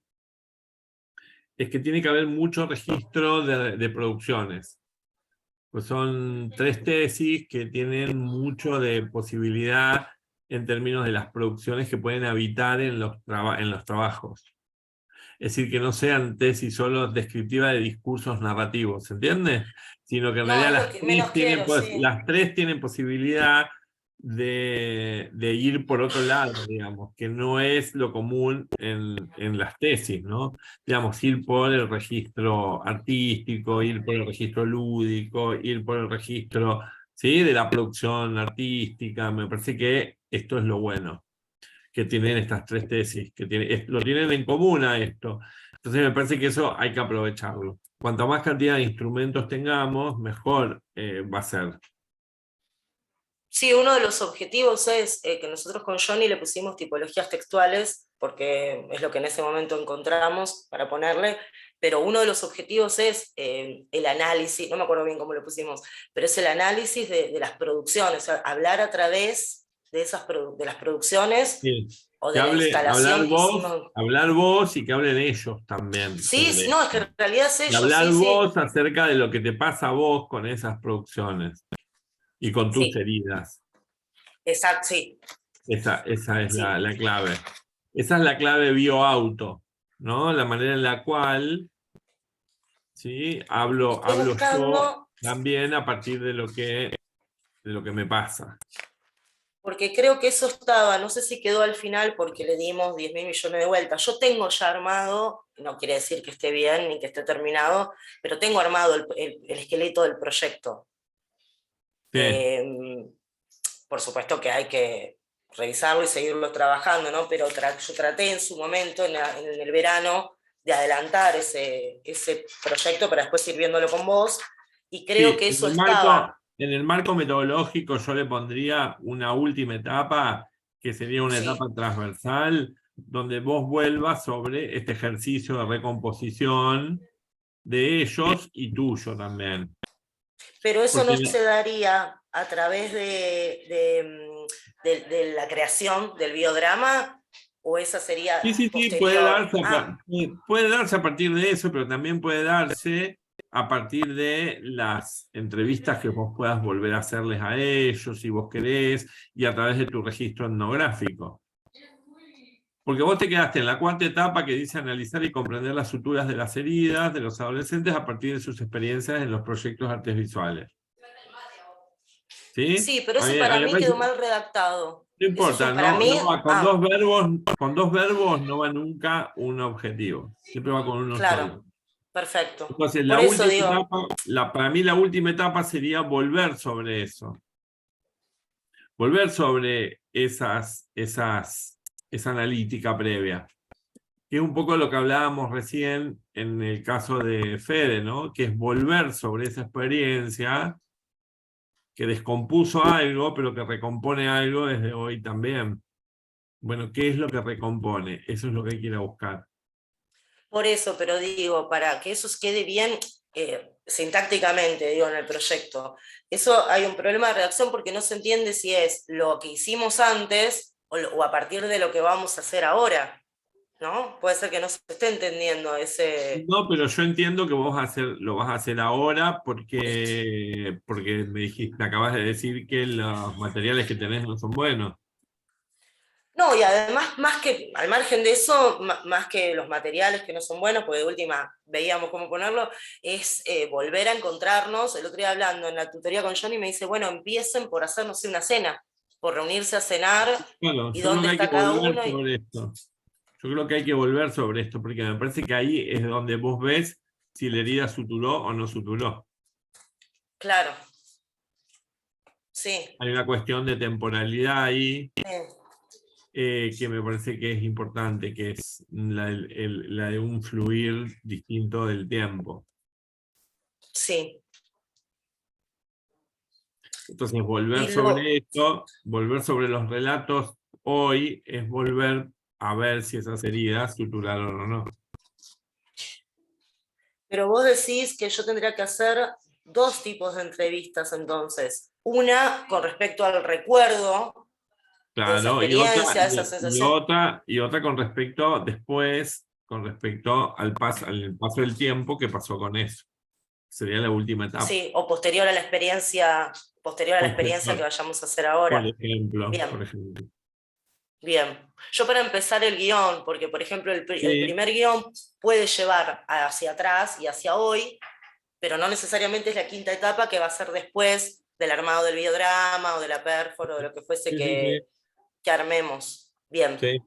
es que tiene que haber mucho registro de producciones. Pues son tres tesis que tienen mucho de posibilidad en términos de las producciones que pueden habitar en los trabajos. Es decir, que no sean tesis solo descriptivas de discursos narrativos, ¿se entiende? Sino que en No, realidad es lo que menos quiero, sí. las tres tienen posibilidad de ir por otro lado, digamos, que no es lo común en las tesis, ¿no? Digamos, ir por el registro artístico, ir por el registro lúdico, ir por el registro, ¿sí?, de la producción artística. Me parece que esto es lo bueno que tienen estas tres tesis, lo tienen en común a esto. Entonces me parece que eso hay que aprovecharlo. Cuanto más cantidad de instrumentos tengamos, mejor va a ser. Sí, uno de los objetivos es que nosotros con Johnny le pusimos tipologías textuales, porque es lo que en ese momento encontramos para ponerle, pero uno de los objetivos es el análisis, no me acuerdo bien cómo lo pusimos, pero es el análisis de las producciones, o sea, hablar a través de de las producciones Sí. o de la instalación que hicimos. Hablar vos y que hablen ellos también Sí, sobre no, es que esto. en realidad es Y ellos, hablar sí, sí, vos acerca de lo que te pasa a vos con esas producciones y con tus sí, heridas. exacto, sí, Esa es sí. la clave. Esa es la clave bioauto, ¿no? La manera en la cual, ¿sí?, hablo Estoy yo buscando, también a partir de lo que me pasa. porque creo que eso estaba, no sé si quedó al final porque le dimos 10.000 millones de vueltas. Yo tengo ya armado, no quiere decir que esté bien ni que esté terminado, pero tengo armado el esqueleto del proyecto. Sí, Por supuesto que hay que revisarlo y seguirlo trabajando, ¿no? Pero yo traté en su momento, en el verano, de adelantar ese proyecto para después ir viéndolo con vos, y creo sí, que eso estaba. en el marco metodológico yo le pondría una última etapa, que sería una etapa Sí. transversal, donde vos vuelvas sobre este ejercicio de recomposición de ellos y tuyo también. Pero eso Porque no se daría a través de la creación del biodrama, o esa sería sí, posterior. puede darse a partir de eso, pero también puede darse a partir de las entrevistas que vos puedas volver a hacerles a ellos, si vos querés, y a través de tu registro etnográfico. Porque vos te quedaste en la cuarta etapa que dice analizar y comprender las suturas de las heridas de los adolescentes a partir de sus experiencias en los proyectos artes visuales. ¿Sí? Sí, pero eso para mí quedó mal redactado. No Eso es importa, para mí. con dos verbos no va nunca un objetivo. Siempre va con uno solo. Claro, perfecto. Entonces, Por la eso última digo, etapa, para mí la última etapa sería volver sobre eso. Volver sobre esa analítica previa. Que es un poco lo que hablábamos recién en el caso de Fede, ¿no? Que es volver sobre esa experiencia que descompuso algo, pero que recompone algo desde hoy también. Bueno, ¿qué es lo que recompone? Eso es lo que hay que ir a buscar. Por eso, pero digo, para que eso quede bien sintácticamente, digo, en el proyecto, eso hay un problema de redacción porque no se entiende si es lo que hicimos antes o a partir de lo que vamos a hacer ahora, ¿no? Puede ser que no se esté entendiendo ese... No, pero yo entiendo que vos lo vas a hacer ahora porque me dijiste, me acabas de decir que los materiales que tenés no son buenos. No, y además, más que, al margen de eso, más que los materiales que no son buenos, porque de última veíamos cómo ponerlo, es volver a encontrarnos. El otro día hablando en la tutoría con Johnny me dice, bueno, empiecen por hacer, no sé, una cena, por reunirse a cenar, Claro, y yo creo dónde que hay está que cada volver uno. sobre esto. Yo creo que hay que volver sobre esto, porque me parece que ahí es donde vos ves si la herida suturó o no suturó. Claro. Sí. Hay una cuestión de temporalidad ahí que me parece que es importante, que es la de un fluir distinto del tiempo. Sí. Entonces, volver Y sobre esto, volver sobre los relatos hoy, es volver a ver si esas heridas suturaron o no. pero vos decís que yo tendría que hacer dos tipos de entrevistas entonces. Una con respecto al recuerdo de esa Claro, experiencia, de esa sensación. y otra con respecto después, con respecto al paso del tiempo que pasó con eso. Sería la última etapa. Sí, o posterior a la experiencia, que vayamos a hacer ahora. Por ejemplo. Bien. Bien. Yo para empezar el guión, porque por ejemplo el primer guión puede llevar hacia atrás y hacia hoy, pero no necesariamente es la quinta etapa que va a ser después del armado del videodrama o de la pérforo, de lo que fuese que armemos. Bien. Sí.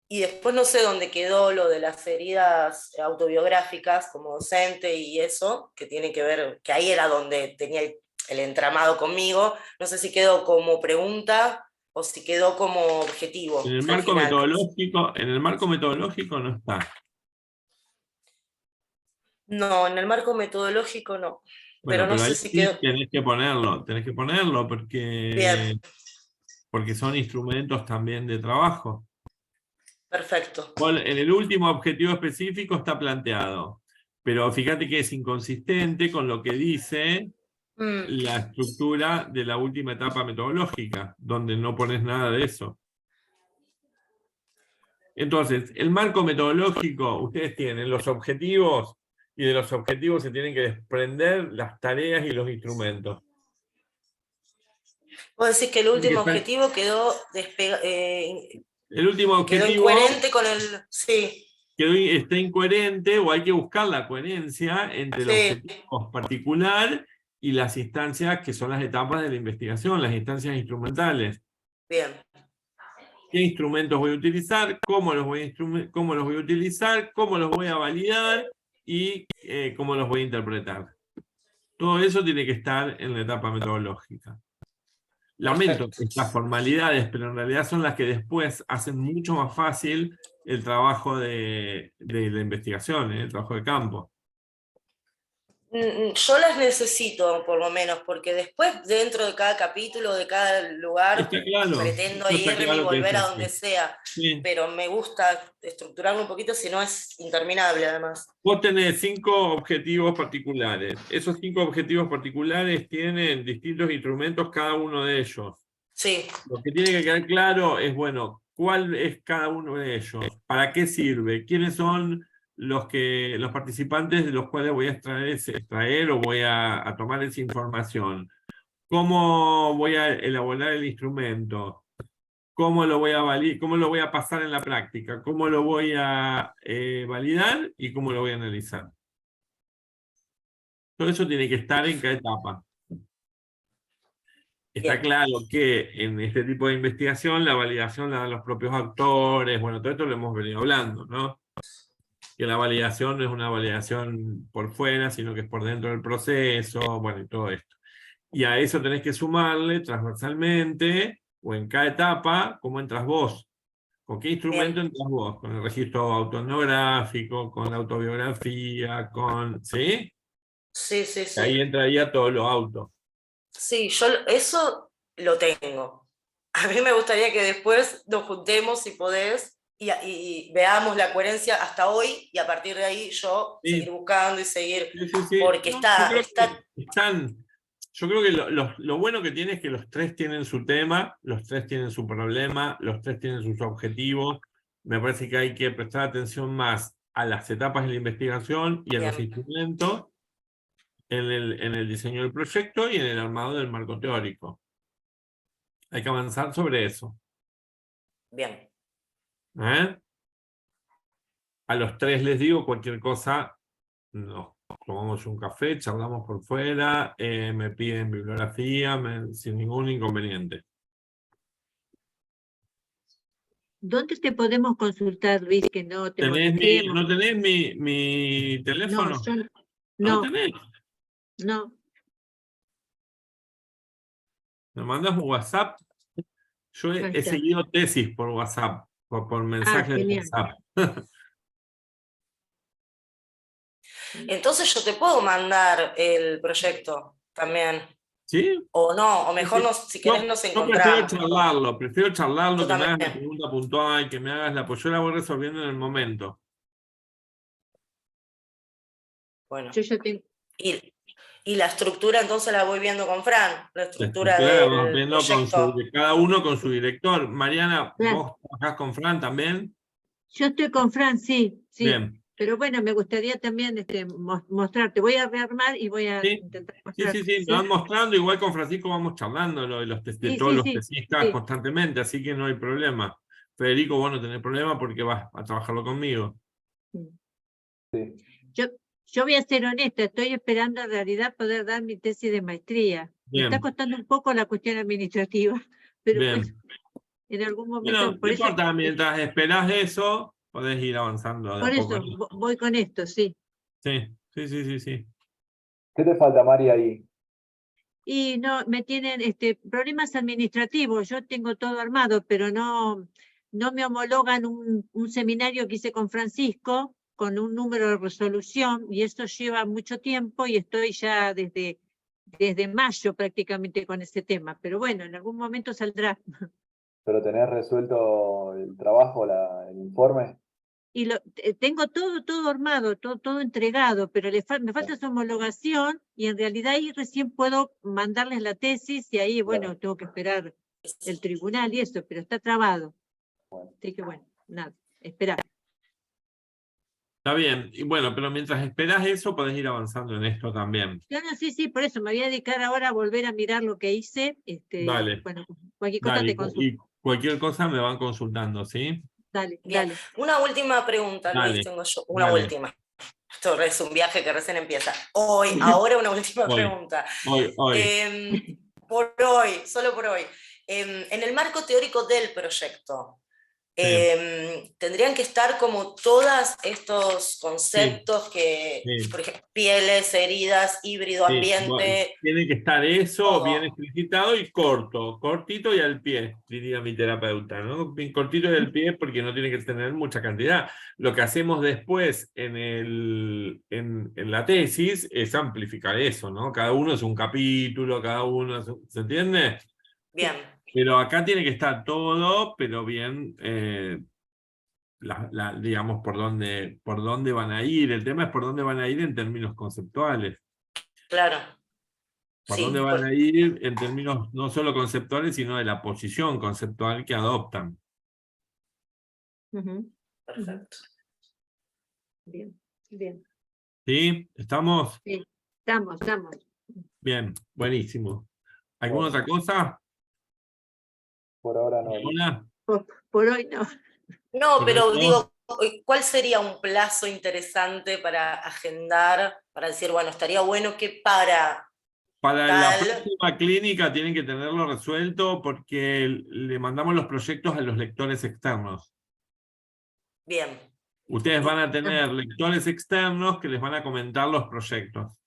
Y después no sé dónde quedó lo de las heridas autobiográficas como docente y eso, que tiene que ver, que ahí era donde tenía el entramado conmigo. No sé si quedó como pregunta o si quedó como objetivo. En el marco metodológico no está. No, en el marco metodológico no. Bueno, pero no sé ahí si sí quedó. tenés que ponerlo Bien, porque son instrumentos también de trabajo. perfecto. En el último objetivo específico está planteado, pero fíjate que es inconsistente con lo que dice la estructura de la última etapa metodológica, donde no pones nada de eso. Entonces, el marco metodológico, ustedes tienen los objetivos, y de los objetivos se tienen que desprender las tareas y los instrumentos. Vos decís que el último objetivo quedó el último objetivo quedó incoherente con el... Sí. Está incoherente, o hay que buscar la coherencia entre el objetivo particular y las instancias que son las etapas de la investigación, las instancias instrumentales. Bien. ¿Qué instrumentos voy a utilizar? ¿Cómo los voy a utilizar? ¿Cómo los voy a validar? Y cómo los voy a interpretar. Todo eso tiene que estar en la etapa metodológica. Lamento estas formalidades, pero en realidad son las que después hacen mucho más fácil el trabajo de la investigación, el trabajo de campo. Yo las necesito, por lo menos, porque después dentro de cada capítulo, de cada lugar, pretendo irme y volver a donde sea. Sí. Pero me gusta estructurarlo un poquito, si no es interminable además. Vos tenés 5 objetivos particulares. Esos 5 objetivos particulares tienen distintos instrumentos, cada uno de ellos. Sí. Lo que tiene que quedar claro es, bueno, ¿cuál es cada uno de ellos? ¿Para qué sirve? ¿Quiénes son los participantes de los cuales voy a extraer o voy a tomar esa información? ¿Cómo voy a elaborar el instrumento? ¿Cómo lo voy a validar? ¿Cómo lo voy a pasar en la práctica? ¿Cómo lo voy a validar? ¿Y cómo lo voy a analizar? Todo eso tiene que estar en cada etapa. Está claro que en este tipo de investigación la validación la dan los propios autores, bueno, todo esto lo hemos venido hablando, ¿no? Que la validación no es una validación por fuera, sino que es por dentro del proceso, bueno, y todo esto. Y a eso tenés que sumarle transversalmente, o en cada etapa, cómo entras vos. ¿Con qué instrumento entras vos? ¿Con el registro autoetnográfico, con la autobiografía, con... ¿Sí? Sí, sí, Ahí sí. entraría todo lo auto. Sí, yo eso lo tengo. A mí me gustaría que después nos juntemos, si podés, y veamos la coherencia hasta hoy, y a partir de ahí yo seguir Sí, buscando y seguir, sí, sí, sí. porque No, yo creo está, que están... Yo creo que lo bueno que tiene es que los tres tienen su tema, los tres tienen su problema, los tres tienen sus objetivos. Me parece que hay que prestar atención más a las etapas de la investigación y a los bien, instrumentos en el diseño del proyecto y en el armado del marco teórico. Hay que avanzar sobre eso. bien. ¿Eh? A los tres les digo cualquier cosa, no. Tomamos un café, charlamos por fuera, me piden bibliografía, sin ningún inconveniente. ¿Dónde te podemos consultar, Luis, que no te molestemos? ¿No tenés mi No, teléfono? yo ¿No no, tenés? no. Me mandas un WhatsApp. Yo Ahí he está. seguido tesis por WhatsApp, por Ah, mensaje de genial. WhatsApp. Entonces yo te puedo mandar el proyecto también, ¿Sí? o no, o Sí, mejor sí. si querés nos Yo encontramos mejor. prefiero charlarlo, Yo que me también. hagas la pregunta puntual, que me hagas pues yo la voy resolviendo en el momento. Bueno. Yo ya tengo. Y la estructura entonces la voy viendo con Fran, la La estructura estructura la vamos del viendo proyecto. cada uno con su director. Mariana, Claro, ¿vos trabajás con Fran también? yo estoy con Fran, sí, sí. Bien. Pero bueno, me gustaría también mostrarte. Voy a rearmar y voy a Sí, intentar sí, sí, mostrarte. sí. Me ¿Sí? van mostrando, igual con Francisco vamos charlando de Sí, todos sí, los sí, tesistas sí. constantemente, así que no hay problema. Federico, vos no tenés problema porque vas a trabajarlo conmigo. Sí. Yo voy a ser honesta, estoy esperando en realidad poder dar mi tesis de maestría. Me está Bien, costando un poco la cuestión administrativa, pero bueno, bien. en algún Bueno, momento, no por eso, importa, mientras esperás eso, podés ir avanzando de a por poco. eso voy con esto, sí. Sí, sí, sí, sí, sí. ¿Qué te falta, Mari, ahí? Y no, me tienen problemas administrativos. Yo tengo todo armado, pero no me homologan un seminario que hice con Francisco con un número de resolución, y esto lleva mucho tiempo y estoy ya desde mayo prácticamente con ese tema. Pero bueno, en algún momento saldrá. ¿Pero tenés resuelto el trabajo, el informe? Y tengo todo armado, todo entregado, pero me falta su homologación y en realidad ahí recién puedo mandarles la tesis y ahí, bueno, Claro. tengo que esperar el tribunal y eso, pero está trabado. Bueno. Así que bueno, nada, esperar. Está bien. Y bueno, pero mientras esperás eso, podés ir avanzando en esto también. No, sí, por eso me voy a dedicar ahora a volver a mirar lo que hice. Dale, Bueno, cualquier cosa dale. te consulto. Y cualquier cosa me van consultando, ¿sí? Dale, Bien, dale. una última pregunta, Luis, Dale, tengo yo, una dale. última. Esto es un viaje que recién empieza. Ahora una última Hoy, pregunta. hoy. Por hoy, solo por hoy. En el marco teórico del proyecto, Sí, tendrían que estar como todos estos sí, conceptos que, sí. por ejemplo, pieles, heridas, híbrido, Sí, bueno, ambiente, tiene que estar eso bien todo. explicitado y corto, cortito y al pie, diría mi terapeuta, ¿no? Bien cortito y al pie porque no tiene que tener mucha cantidad. Lo que hacemos después en la tesis es amplificar eso, ¿no? Cada uno es un capítulo, cada uno ¿se entiende? Bien, Pero acá tiene que estar todo, pero bien, digamos, por dónde van a ir. El tema es por dónde van a ir en términos conceptuales. claro. ¿Por dónde Sí, van a ir en términos no solo conceptuales, sino de la posición conceptual que adoptan? Ujú, ujú. perfecto. Bien, bien. ¿Sí? ¿Estamos? Sí, estamos. Bien, buenísimo. ¿Alguna Bueno, otra cosa? por ahora no. ¿Hola? Por hoy no. No, ¿Por pero eso? digo, ¿cuál sería un plazo interesante para agendar, para decir, bueno, estaría bueno que para Para la tal, próxima clínica tienen que tenerlo resuelto porque le mandamos los proyectos a los lectores externos. bien, Ustedes van a Ah, tener lectores externos que les van a comentar los proyectos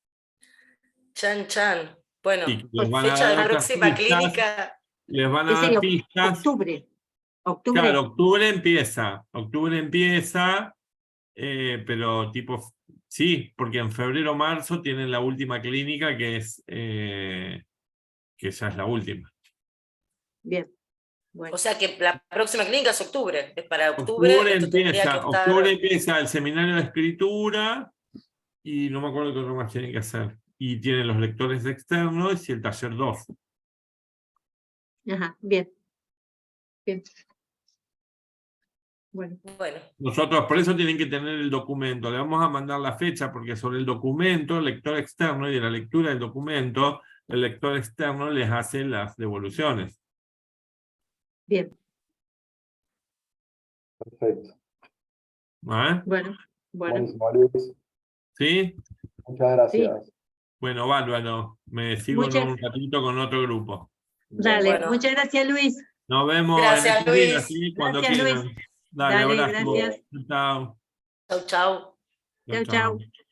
chan, chan. Bueno, y les van a fecha de dar la otras próxima pistas, clínica, les van ¿Qué a dar sería? pistas. Octubre. Octubre. Claro, octubre empieza, pero tipo, sí, porque en febrero, marzo tienen la última clínica que ya es la última. Bien. Bueno, O sea que la próxima clínica es octubre. Es para octubre, esto tendría que estar... Octubre empieza el seminario de escritura y no me acuerdo qué otro más tienen que hacer. Y tienen los lectores externos y el taller 2. ajá, bien. Bien. Bueno, Bueno, Nosotros, por eso tienen que tener el documento. Le vamos a mandar la fecha porque sobre el documento, el lector externo y de la lectura del documento, el lector externo les hace las devoluciones. bien. Perfecto. ¿Ah? Bueno, bueno. Buenísimo, Luis. ¿Sí? Muchas gracias. Bueno, bárbaro. Me sigo en Muchas, un ratito con otro grupo. dale, Bueno. muchas gracias, Luis. Nos vemos Gracias, en estos días, Luis. ¿sí? Cuando Gracias, quieran. Luis. Dale, Dale, abrazo. gracias. Chao. Chau, chau. Chao, Chau, chau. chao.